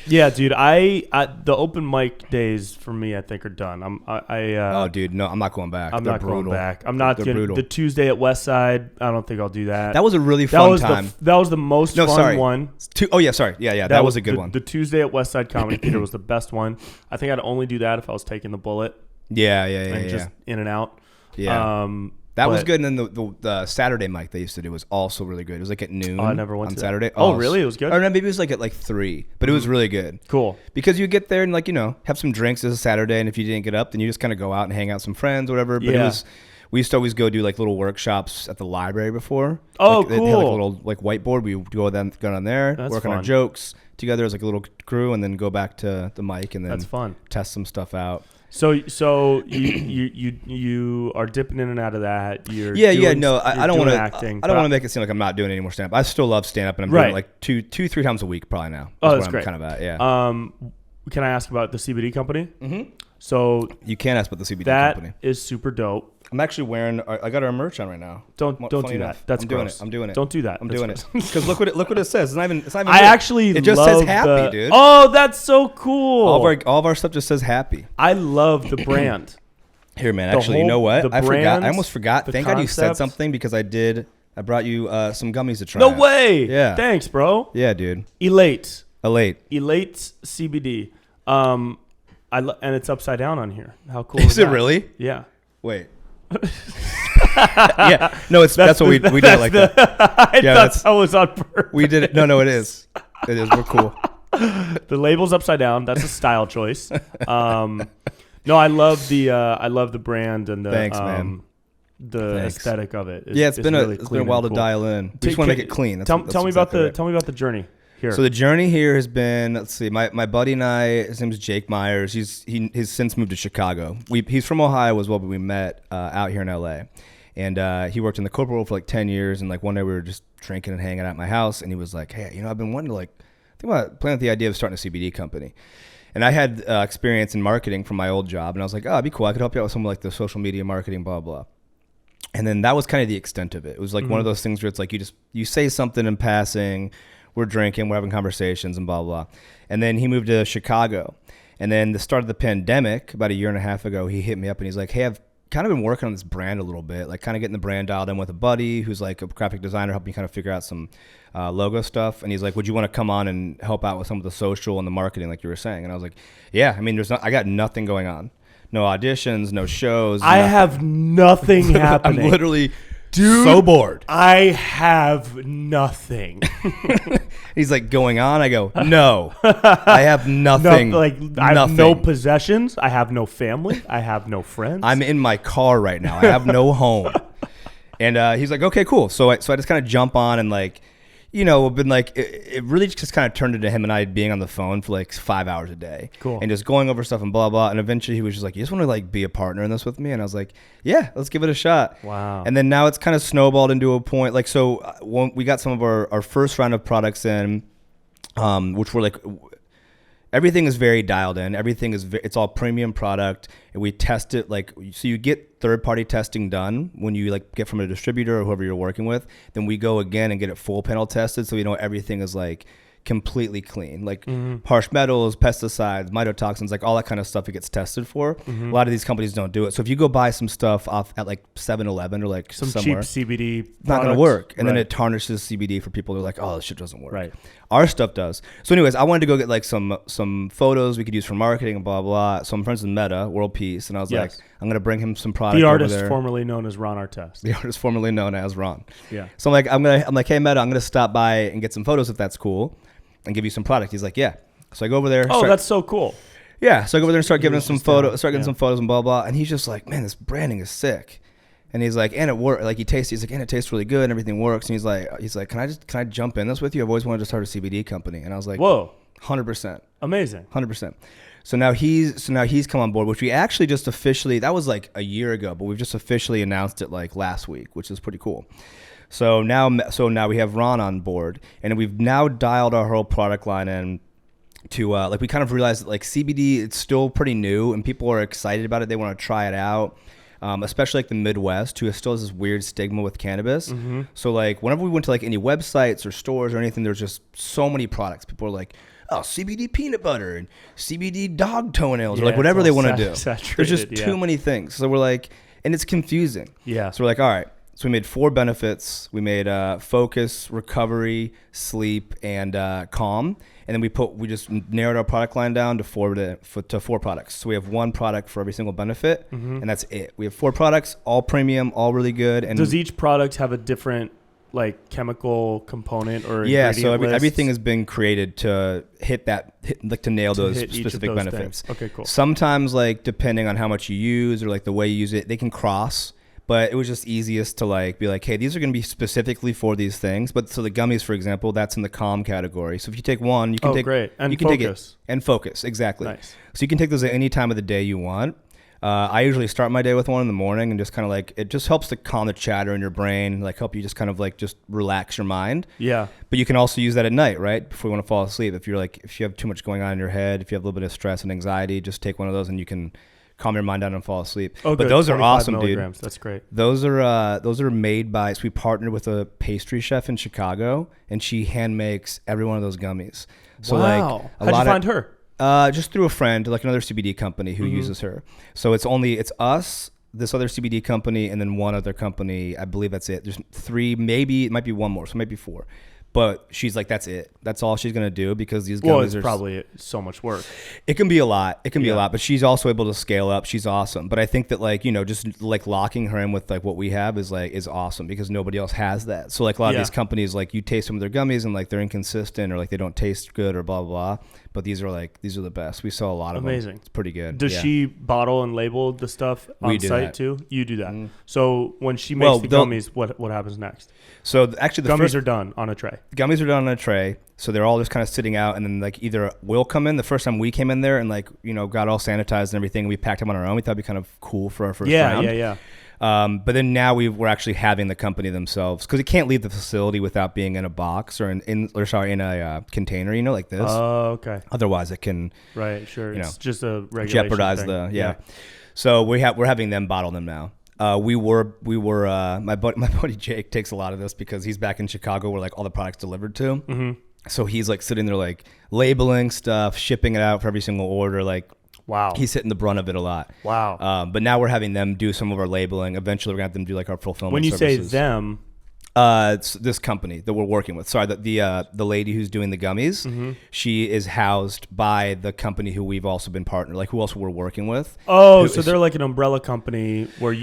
Yeah, dude. I the open mic days for me, I think, are done. Oh, dude, no, I'm not going back. I'm They're not brutal. going back. I'm not going to. The Tuesday at West Side, I don't think I'll do that. That was a really fun time. That was the most fun one. That was a good one. The Tuesday at West Side Comedy Theater was the best one. I think I'd only do that if I was taking the bullet. Yeah. Just in and out. Yeah. That was good. And then the Saturday mic they used to do was also really good. It was like at noon. I never went on to Saturday. That. Oh, really? It was good? Or no, maybe it was like at like 3, but it was really good. Cool. Because you get there and like, have some drinks as a Saturday, and if you didn't get up, then you just kind of go out and hang out with some friends, whatever. But we used to always go do like little workshops at the library before. Oh, like, cool. They had like a little like whiteboard. We would go on there, work on our jokes together as like a little crew, and then go back to the mic and then that's fun. Test some stuff out. So you are dipping in and out of that. I don't want to acting. I don't want to make it seem like I'm not doing any more stand up. I still love stand up, and I'm doing it like 2-3 times a week probably now. That's great. I'm kind of at. Yeah. Can I ask about the CBD Company? Mm-hmm. So you can ask about the CBD Company. That is super dope. I'm actually wearing. I got our merch on right now. Don't do that. That's gross. I'm doing it. Don't do that. I'm doing it because look what it says. It's not even. It just says happy, dude. Oh, that's so cool. All of our stuff just says happy. I love the brand. Here, man. Actually, you know what? I forgot. I almost forgot. Thank God you said something because I did. I brought you some gummies to try. No way. Yeah. Thanks, bro. Yeah, dude. Elate CBD. And it's upside down on here. How cool is that? It really? Yeah. Wait. Yeah. No, that's what we did it like that. I thought that was on purpose. We did it. No, it is. It is. We're cool. The label's upside down. That's a style choice. No, I love the brand and the Thanks, man. The aesthetic of it. It's been a while to dial in. We just want to make it clean. Tell me about the journey here. So the journey here has been, let's see, my buddy and I, his name is Jake Myers. He's since moved to Chicago. He's from Ohio as well, but we met out here in LA. And he worked in the corporate world for like 10 years. And like one day we were just drinking and hanging out at my house, and he was like, hey, I've been wanting to think about playing with the idea of starting a CBD company. And I had experience in marketing from my old job, and I was like, oh, it'd be cool. I could help you out with some like the social media marketing, blah, blah. And then that was kind of the extent of it. It was like one of those things where it's like you say something in passing, we're drinking, we're having conversations, and blah, blah. And then he moved to Chicago. And then the start of the pandemic, about a year and a half ago, he hit me up and he's like, hey, I've kind of been working on this brand a little bit, like kind of getting the brand dialed in with a buddy who's like a graphic designer, helping me kind of figure out some logo stuff. And he's like, would you want to come on and help out with some of the social and the marketing like you were saying? And I was like, yeah, I mean, I got nothing going on. No auditions, no shows. I have nothing happening. I'm literally so bored. I have nothing. He's like, going on? I go, no. I have nothing. I have no possessions. I have no family. I have no friends. I'm in my car right now. I have no home. And he's like, okay, cool. So I just kind of jump on and like, been like, it really just kind of turned into him and I being on the phone for like 5 hours a day. Cool. And just going over stuff and blah, blah. And eventually he was just like, you just want to like be a partner in this with me? And I was like, yeah, let's give it a shot. Wow. And then now it's kind of snowballed into a point. Like, so when we got some of our first round of products in, which were like, everything is very dialed in. Everything is, it's all premium product. And we test it so you get third-party testing done when you like get from a distributor or whoever you're working with. Then we go again and get it full panel tested, so everything is like completely clean, like harsh metals, pesticides, mycotoxins, like all that kind of stuff. It gets tested for. A lot of these companies don't do it. So if you go buy some stuff off at like 7-Eleven or like some somewhere, cheap CBD, it's not going to work. And then it tarnishes CBD for people who are like, oh, this shit doesn't work. Right. Our stuff does. So anyways, I wanted to go get like some photos we could use for marketing and blah, blah. So I'm friends with Metta World Peace. And I was like, I'm going to bring him some product. The artist formerly known as Ron Artest. The artist formerly known as Ron. Yeah. So I'm like, hey Metta, I'm going to stop by and get some photos if that's cool and give you some product. He's like, yeah. So I go over there. Oh, that's so cool. Yeah, so I go over there and start giving him some photos, down. some photos and blah blah. And he's just like, man, this branding is sick. And he's like, and it works. Like he's like, and it tastes really good and everything works. And he's like, can I jump in this with you? I've always wanted to start a CBD company. And I was like, whoa, 100%, amazing, 100%. So now he's come on board, which we actually just officially, that was like a year ago, but we've just officially announced it like last week, which is pretty cool. So now we have Ron on board, and we've now dialed our whole product line in to like we kind of realized that like CBD, it's still pretty new and people are excited about it. They want to try it out. Especially like the Midwest, who still has this weird stigma with cannabis. Mm-hmm. So like whenever we went to like any websites or stores or anything, there's just so many products. People are like, oh, CBD peanut butter and CBD dog toenails, or like whatever they want to do. There's just too many things. So we're like, and it's confusing. Yeah. So we're like, all right. So we made 4 benefits. We made focus, recovery, sleep, and calm. And then we just narrowed our product line down to 4 products. So we have 1 product for every single benefit, and that's it. We have 4 products, all premium, all really good. And does each product have a different like chemical component or so everything has been created to to nail those specific benefits. Things. Okay, cool. Sometimes like depending on how much you use or like the way you use it, they can cross. But it was just easiest to like be like, hey, these are going to be specifically for these things. But so the gummies, for example, that's in the calm category. So if you take one, you can take great. And you can focus. Take it and focus exactly. Nice. So you can take those at any time of the day you want. I usually start my day with one in the morning and just kind of like it just helps to calm the chatter in your brain, like help you just kind of like just relax your mind. Yeah. But you can also use that at night, right? Before you want to fall asleep. If you have too much going on in your head, if you have a little bit of stress and anxiety, just take one of those and you can calm your mind down and fall asleep. Oh, but those are awesome, milligrams. Dude. That's great. Those are made by. So we partnered with a pastry chef in Chicago, and she hand makes every one of those gummies. So wow. How'd you find her? Just through a friend, like another CBD company who uses her. So it's us, this other CBD company, and then one other company. I believe that's it. There's 3, maybe it might be one more, so maybe 4. But she's like, that's it. That's all she's going to do because these gummies are probably so much work. It can be a lot. It can be a lot, but she's also able to scale up. She's awesome. But I think that like, just like locking her in with like what we have is awesome because nobody else has that. So like a lot of these companies, like you taste some of their gummies and like they're inconsistent or like they don't taste good or blah, blah, blah. But these are the best. We sell a lot of them. Amazing. It's pretty good. Does she bottle and label the stuff on site too? You do that. Mm-hmm. So when she makes the gummies, what happens next? So actually the gummies are done on a tray. The gummies are done on a tray. So they're all just kind of sitting out and then like either we'll come in the first time we came in there and like, got all sanitized and everything. We packed them on our own. We thought it'd be kind of cool for our first round. Yeah. But then now we're actually having the company themselves because it can't leave the facility without being in a box or in a container, like this. Oh, okay. Otherwise, it can It's just a regulation jeopardize thing. So we're having them bottle them now. We were my buddy Jake takes a lot of this because he's back in Chicago where like all the products delivered to. Mm-hmm. So he's like sitting there like labeling stuff, shipping it out for every single order, like. Wow. He's hitting the brunt of it a lot. Wow. But now we're having them do some of our labeling. Eventually, we're going to have them do like our fulfillment services. When you services. say them... it's this company that we're working with. Sorry, the lady who's doing the gummies, she is housed by the company who we've also been partnered, like who else we're working with. Oh, so they're like an umbrella company where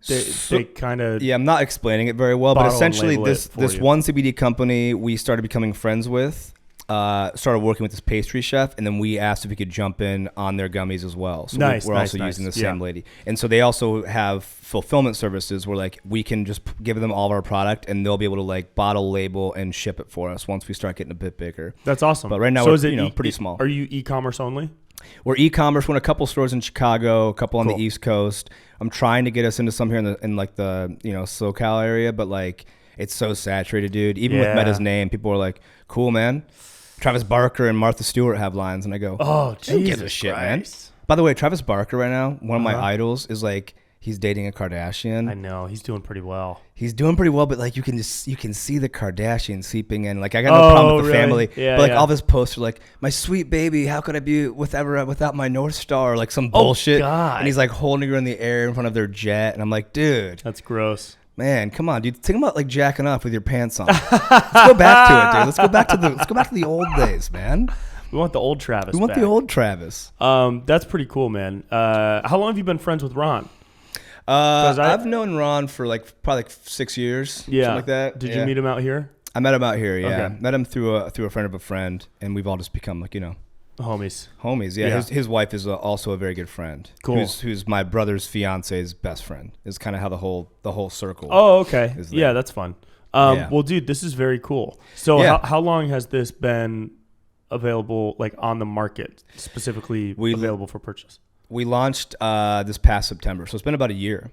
they kind of... Yeah, I'm not explaining it very well, but essentially this one CBD company we started becoming friends with. Started working with this pastry chef, and then we asked if we could jump in on their gummies as well. So we're also using the same lady. And so they also have fulfillment services where like we can just give them all of our product and they'll be able to like bottle, label, and ship it for us once we start getting a bit bigger. That's awesome. But right now we're pretty small. Are you e-commerce only? We're e-commerce. We're in a couple stores in Chicago, a couple on the East Coast. I'm trying to get us into some here in like the SoCal area, but like it's so saturated, dude. Even with Metta's name, people are like, cool, man. Travis Barker and Martha Stewart have lines, and I go, "Oh, Jesus give a shit, Christ. Man." By the way, Travis Barker right now, one of my idols, is like he's dating a Kardashian. I know he's doing pretty well. But like you can see the Kardashians seeping in. Like I got no problem with the family, but like all this posts are like, "My sweet baby, how could I be without my North Star?" Like some bullshit, and he's like holding her in the air in front of their jet, and I'm like, dude, that's gross. Man, come on, dude. Think about like jacking off with your pants on. Let's go back to it, dude. Let's go back to the old days, man. We want the old Travis. We want the old Travis. That's pretty cool, man. How long have you been friends with Ron? I've known Ron for like probably 6 years. Something like that. Did you meet him out here? I met him out here. Yeah, Okay. Met him through a friend of a friend, and we've all just become like Homies. Homies, yeah. His wife is also a very good friend. Cool. Who's my brother's fiance's best friend. Is kind of how the whole circle. Oh, okay. Yeah, that's fun. Well, dude, this is very cool. So how long has this been available, like on the market, specifically available for purchase? We launched this past September, so it's been about a year.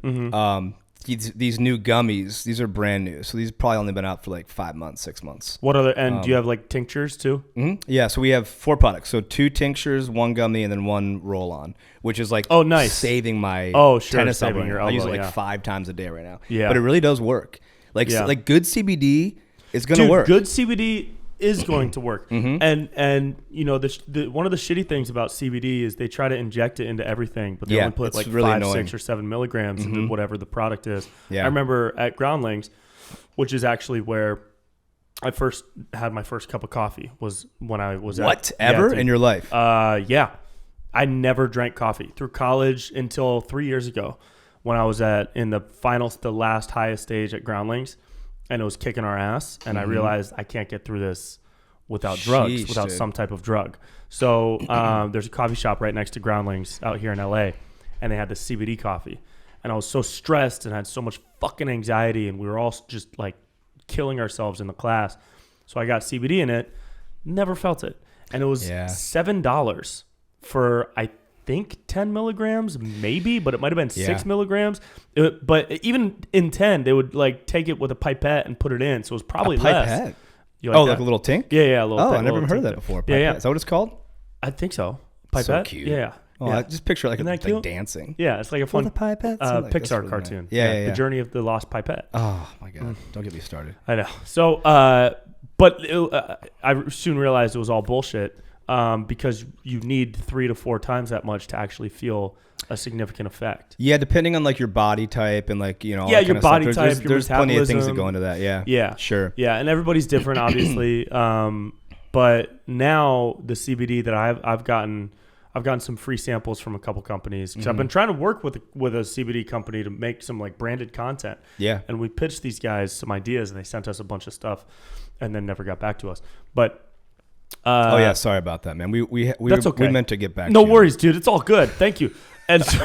These new gummies, these are brand new. So these have probably only been out for like 5 months, 6 months. What other, and do you have like tinctures too? Yeah, so we have 4 products. So 2 tinctures, 1 gummy, and then 1 roll-on, which is like saving my tennis elbow. I use it like 5 times a day right now. Yeah. But it really does work. Like good CBD is going to work. Good CBD is going to work. And you know, one of the shitty things about CBD is they try to inject it into everything, but they only put like really 5, 6, or 7 milligrams into whatever the product is. I remember at Groundlings, which is actually where I first had my first cup of coffee, was when I was in your life? Yeah. I never drank coffee through college until 3 years ago when I was in the last highest stage at Groundlings. And it was kicking our ass, and I realized I can't get through this without drugs, without some type of drug. So there's a coffee shop right next to Groundlings out here in LA, and they had this CBD coffee. And I was so stressed and had so much fucking anxiety, and we were all just like killing ourselves in the class. So I got CBD in it, never felt it. And it was $7 for, I think 10 milligrams, maybe, but it might have been 6 milligrams. But even in 10, they would like take it with a pipette and put it in. So it was probably less. Pipette? Like a little tink? Yeah, a little. I never heard of that before. Pipette. Yeah. Is that what it's called? I think so. Pipette. So cute. Yeah. Oh, I just picture it like dancing. Yeah, it's like a fun Pixar really cartoon. Nice. Yeah. The Journey of the Lost Pipette. Oh my God! Don't get me started. I know. So, but I soon realized it was all bullshit. Because you need 3 to 4 times that much to actually feel a significant effect. Yeah, depending on like your body type and like, you know, all your body type, your there's plenty of things that go into that. Yeah, sure. Yeah, and everybody's different, obviously. But now the CBD that I've gotten some free samples from a couple companies because I've been trying to work with a CBD company to make some like branded content. Yeah, and we pitched these guys some ideas and they sent us a bunch of stuff, and then never got back to us. But sorry about that, man. We That's okay. We meant to get back. No worries, dude. It's all good. Thank you. And so,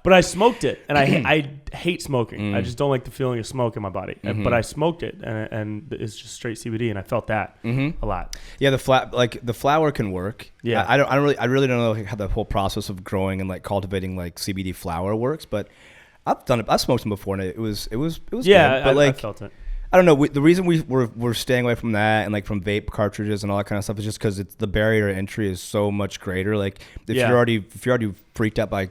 but I smoked it, and I hate smoking. I just don't like the feeling of smoke in my body. But I smoked it, and it's just straight CBD, and I felt that a lot. Yeah, the flower can work. Yeah, I really don't know how the whole process of growing and like cultivating like CBD flower works, but I've done it. I smoked some before, and it was yeah, good. But I felt it. I don't know. The reason we're staying away from that and like from vape cartridges and all that kind of stuff is just because the barrier to entry is so much greater. Like if you're already freaked out by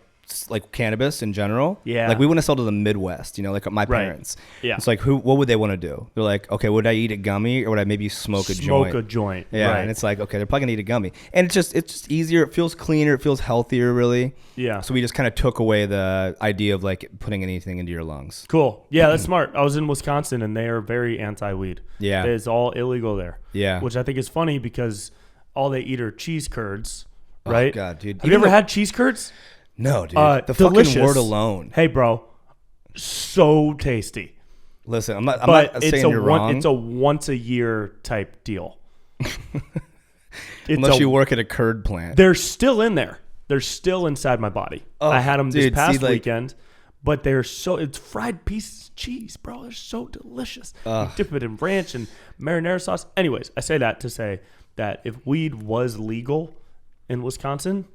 like cannabis in general, like we want to sell to the Midwest, you know, like my parents. Yeah, it's like what would they want to do? They're like, okay, would I eat a gummy or would I maybe smoke a joint? Yeah, and it's like, okay, they're probably gonna eat a gummy, and it's just easier. It feels cleaner. It feels healthier, really. Yeah. So we just kind of took away the idea of like putting anything into your lungs. Cool. Yeah, that's smart. I was in Wisconsin and they are very anti-weed. Yeah, it's all illegal there. Yeah, which I think is funny because all they eat are cheese curds. Right? Oh God, dude. Have you ever had cheese curds? No, dude. The delicious. Fucking word alone. Hey, bro. So tasty. Listen, I'm not saying you're wrong. It's a once a year type deal. Unless you work at a curd plant. They're still in there. They're still inside my body. Oh, I had them this past weekend, but it's fried pieces of cheese, bro. They're so delicious. You dip it in ranch and marinara sauce. Anyways, I say that to say that if weed was legal in Wisconsin,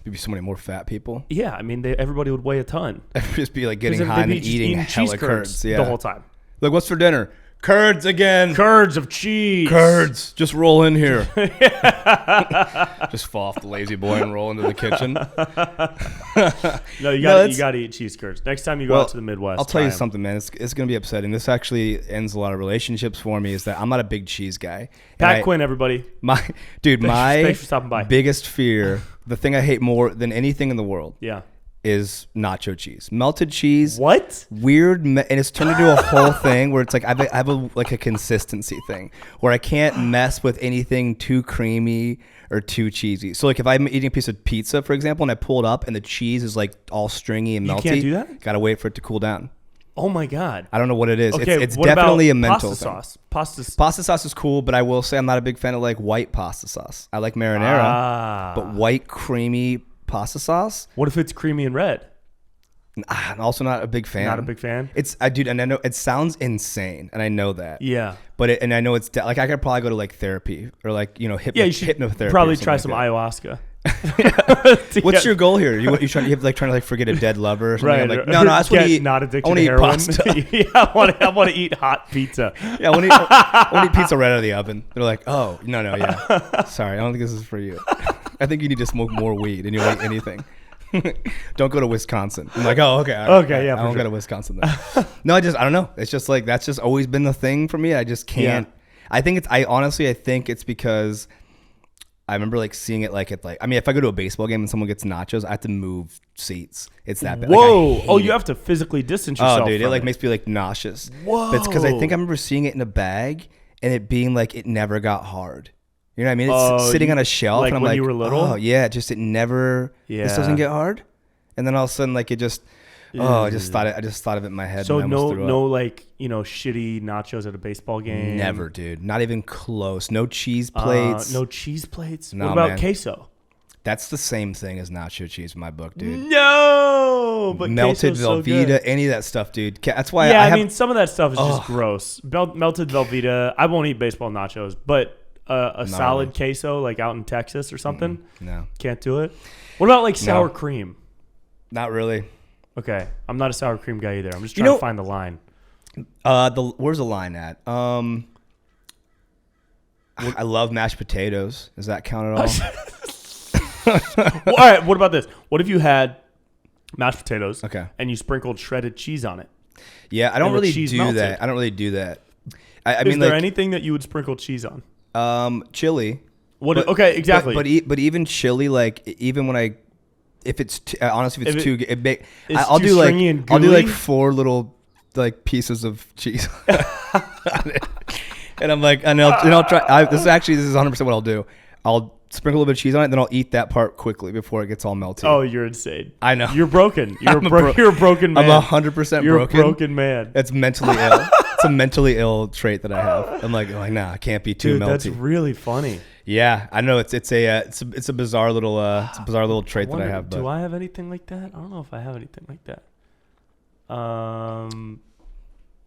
there'd be so many more fat people. Yeah, I mean, everybody would weigh a ton. Everybody just be like getting high and eating hella curds the whole time. Like, what's for dinner? Curds again. Curds of cheese. Curds. Just roll in here. Just fall off the lazy boy and roll into the kitchen. No, you got to eat cheese curds. Next time you go out to the Midwest. I'll tell you something, man. It's going to be upsetting. This actually ends a lot of relationships for me is that I'm not a big cheese guy. Pat Quinn, everybody. My thanks for stopping by. Biggest fear, the thing I hate more than anything in the world. Yeah. Is nacho cheese, melted cheese. What? Weird, and it's turned into a whole thing where it's like I have a consistency thing where I can't mess with anything too creamy or too cheesy. So like if I'm eating a piece of pizza, for example, and I pull it up and the cheese is like all stringy and melty, you can't do that? Gotta wait for it to cool down. Oh my God. I don't know what it is. Okay, It's what definitely about a mental pasta thing. sauce? Pasta Pasta sauce is cool, but I will say I'm not a big fan of like white pasta sauce. I like marinara, but white creamy pasta sauce. What if it's creamy and red? I'm also not a big fan. Not a big fan? Dude, and I know it sounds insane, and I know that. Yeah. But and I know it's like I could probably go to like therapy or like you should hypnotherapy. Probably try some ayahuasca. What's your goal here? You trying to like forget a dead lover or something? Right. I'm like, no, I just want to eat. Not addicted I want to to eat heroin. pasta. Yeah, I want to eat hot pizza. Yeah, I want to eat pizza right out of the oven. They're like, oh no, yeah. Sorry, I don't think this is for you. I think you need to smoke more weed and you'll eat anything. Don't go to Wisconsin. I'm like, oh, okay. Okay, yeah. I won't go to Wisconsin then. No, I don't know. It's just like, that's just always been the thing for me. I just can't. Yeah. I think it's because I remember like seeing it like if I go to a baseball game and someone gets nachos, I have to move seats. It's that bad. Whoa. Like, you have to physically distance yourself. Oh, dude. It like it makes me like nauseous. Whoa. But it's because I think I remember seeing it in a bag and it being like, it never got hard. You know what I mean? It's sitting on a shelf, and I'm when like, you were little? oh yeah, it never. Yeah. This doesn't get hard, and then all of a sudden, like it just. Oh, I just thought of it in my head. So no, like shitty nachos at a baseball game. Never, dude. Not even close. No cheese plates. No cheese plates. No, what about man. queso? That's the same thing as nacho cheese in my book, dude. No, but melted queso's Velveeta, so any of that stuff, dude. That's why. Yeah, I mean, some of that stuff is just gross. Melted Velveeta. I won't eat baseball nachos, but. A solid really. Queso like out in Texas or something? No. Can't do it? What about like sour cream? Not really. Okay. I'm not a sour cream guy either. I'm just trying to find the line. Where's the line at? I love mashed potatoes. Does that count at all? Well, all right. What about this? What if you had mashed potatoes and you sprinkled shredded cheese on it? Yeah, I don't really do that. I don't really do that. I mean, is there anything that you would sprinkle cheese on? Chili. Okay, exactly. But even chili, like even when if it's honestly if it's too good, I'll do like 4 little like pieces of cheese, and I'm like, and I'll try. This is 100% what I'll do. I'll sprinkle a little bit of cheese on it, then I'll eat that part quickly before it gets all melty. Oh, you're insane. I know. You're broken. You're a broken man. I'm 100% broken. You're a broken man. It's mentally ill. It's a mentally ill trait that I have. I'm like, nah, I can't be too melty. That's really funny. Yeah, I know it's a bizarre little trait that I have. Do I have anything like that? I don't know if I have anything like that.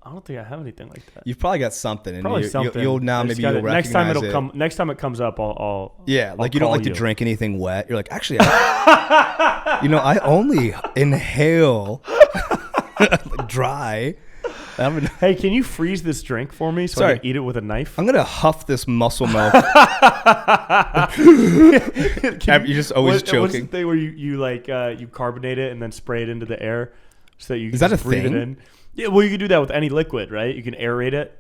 I don't think I have anything like that. You've probably got something. Probably something. You'll recognize it. Next time it comes up, I'll yeah, like you don't like to drink anything wet. You're like, actually, I only inhale dry. Hey, can you freeze this drink for me so I can eat it with a knife? I'm gonna huff this muscle milk. You're just always choking. What's the thing where you carbonate it and then spray it into the air so that you can just breathe it in? Yeah, well, you can do that with any liquid, right? You can aerate it.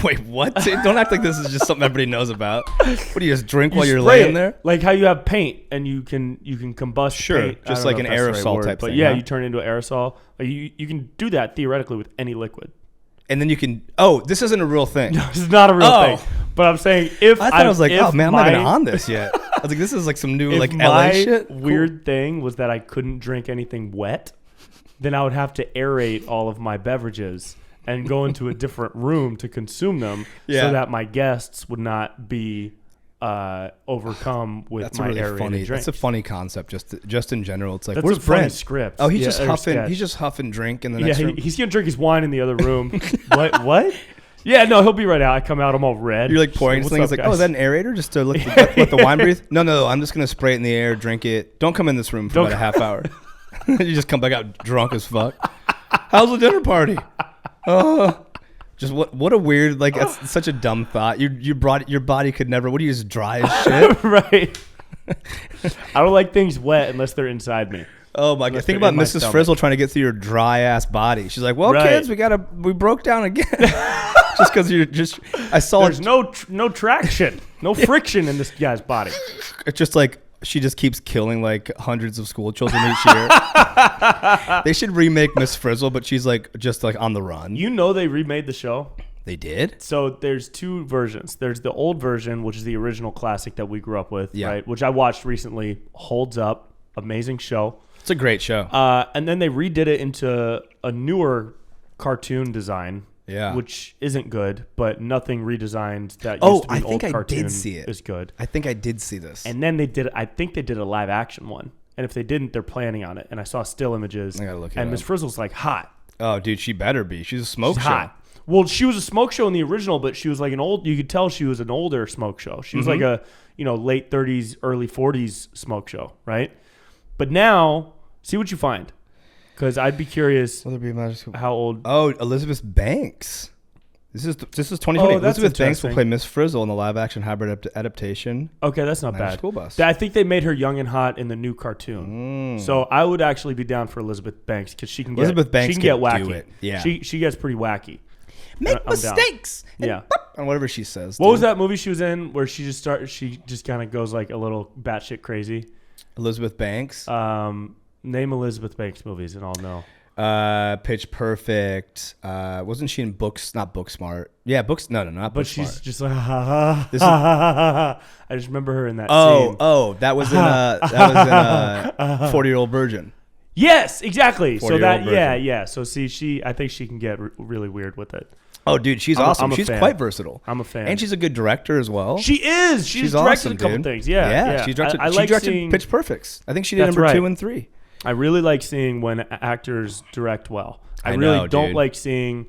Wait, what? Don't act like this is just something everybody knows about. What do you just drink while you're laying there? Like how you have paint and you can combust paint. Just like an aerosol type thing. But yeah, you turn it into an aerosol. You can do that theoretically with any liquid. And then you can. Oh, this isn't a real thing. No, this is not a real thing. But I'm saying I was like, oh man, I'm not even on this yet. I was like, this is like some new like LA shit. Weird thing was that I couldn't drink anything wet. Then I would have to aerate all of my beverages and go into a different room to consume them so that my guests would not be overcome with my aerated drink. That's a funny concept just in general. It's like, that's where's a funny Brent? Script. Oh, he's just huffing drink in the next room. He's going to drink his wine in the other room. What? Yeah, no, he'll be right out. I come out, I'm all red. You're like pouring this thing. It's like, is that an aerator just to let the wine breathe? No, I'm just going to spray it in the air, drink it. Don't come in this room for about a half hour. You just come back out drunk as fuck. How's the dinner party? Just what a weird, like, that's such a dumb thought. Your body could never. What do you just dry as shit? Right. I don't like things wet unless they're inside me. Oh my god! Think about Mrs. Frizzle trying to get through your dry ass body. She's like, "Well, kids, we broke down again." Just because There's no traction, no friction in this guy's body. It's just like. She just keeps killing like hundreds of school children each year. They should remake Miss Frizzle, but she's like just like on the run. You know they remade the show? They did? So there's 2 versions. There's the old version, which is the original classic that we grew up with, right? Which I watched recently. Holds up. Amazing show. It's a great show. And then they redid it into a newer cartoon design. Yeah. Which isn't good, but nothing redesigned that used to be an old cartoon did see it. is good. I think I did see this. And then I think they did a live action one. And if they didn't, they're planning on it. And I saw still images. I gotta look it and up. Miss Frizzle's like hot. Oh, dude, she better be. She's a smoke show. Hot. Well, she was a smoke show in the original, but she was like you could tell she was an older smoke show. She was like a, late 30s, early 40s smoke show, right? But now, see what you find. Because I'd be curious how old. Oh, Elizabeth Banks. This is 2020. Elizabeth Banks will play Miss Frizzle in the live action hybrid adaptation. Okay, that's not bad. School Bus. I think they made her young and hot in the new cartoon. So I would actually be down for Elizabeth Banks because she can get wacky. Do it. Yeah. She gets pretty wacky. Make mistakes. Yeah. And whatever she says. What was that movie she was in where she just kind of goes like a little batshit crazy? Elizabeth Banks. Name Elizabeth Banks movies and I'll know. Pitch Perfect. Wasn't she in Books? Not Booksmart. Yeah, Books. No, not Booksmart. But she's just like ha ha. I just remember her in that scene. Oh, that was in 40-Year-Old Virgin. Yes, exactly. So that Virgin. yeah. So see, I think she can get really weird with it. Oh, dude, she's awesome. She's quite versatile. I'm a fan. And she's a good director as well. She is. She's directed awesome, a couple dude. things. Yeah. She directed Pitch Perfect. I think she did number 2 and 3. I really like seeing when actors direct well. I really don't like seeing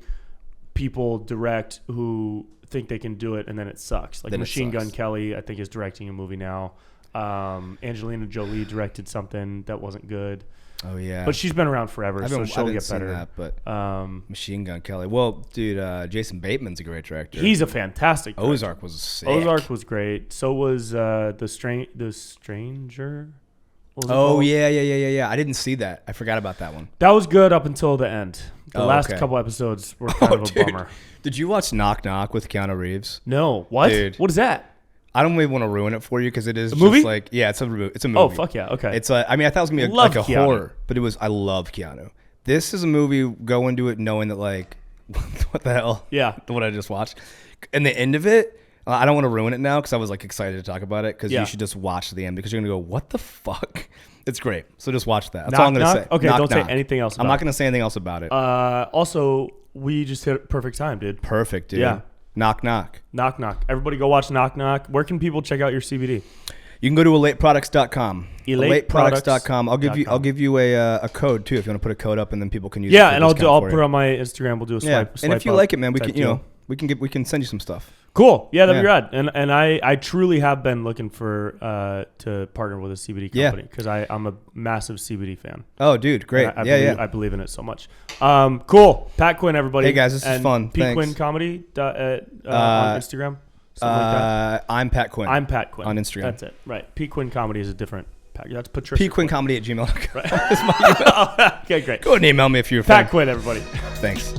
people direct who think they can do it and then it sucks. Like Machine Gun Kelly, I think, is directing a movie now. Angelina Jolie directed something that wasn't good. Oh yeah, but she's been around forever, so she'll get better. That, but Machine Gun Kelly. Well, dude, Jason Bateman's a great director. He's a fantastic director. Ozark was sick. Ozark was great. So was the Stranger. Oh yeah. I didn't see that. I forgot about that one. That was good up until the end. The last couple episodes were kind of a bummer. Did you watch Knock Knock with Keanu Reeves? No. What? Dude. What is that? I don't really want to ruin it for you because it is a movie? Just like it's a movie. Oh fuck yeah, okay. It's I mean I thought it was gonna be like a horror, but it was. I love Keanu. This is a movie. Go into it knowing that like what the hell? Yeah, what I just watched, and the end of it. I don't want to ruin it now because I was like excited to talk about it because you should just watch the end because you're gonna go what the fuck. It's great. So just watch that. That's all I'm gonna say. Okay, don't say anything else. I'm not gonna say anything else about it. Also, we just hit perfect time, dude. Perfect, dude. Yeah. Knock Knock. Knock Knock. Everybody go watch Knock Knock. Where can people check out your CBD? You can go to elateproducts.com. Elateproducts.com. I'll give you a code too if you want to put a code up and then people can use it. Yeah, and I'll put it on my Instagram. We'll do a swipe. And if you like it, man, we can send you some stuff. Cool. Yeah, that'd be rad. And I truly have been looking for to partner with a CBD company because I'm a massive CBD fan. Oh, dude, great. I believe in it so much. Cool. Pat Quinn, everybody. Hey guys, this is fun. P Quinn Comedy on Instagram. Like I'm Pat Quinn. I'm Pat Quinn on Instagram. That's it. Right. P Quinn Comedy is a different. That's Patricia. pquincomedy@gmail.com. Right. Okay, great. Go ahead and email me if you're a Pat fan. Quinn, everybody. Thanks.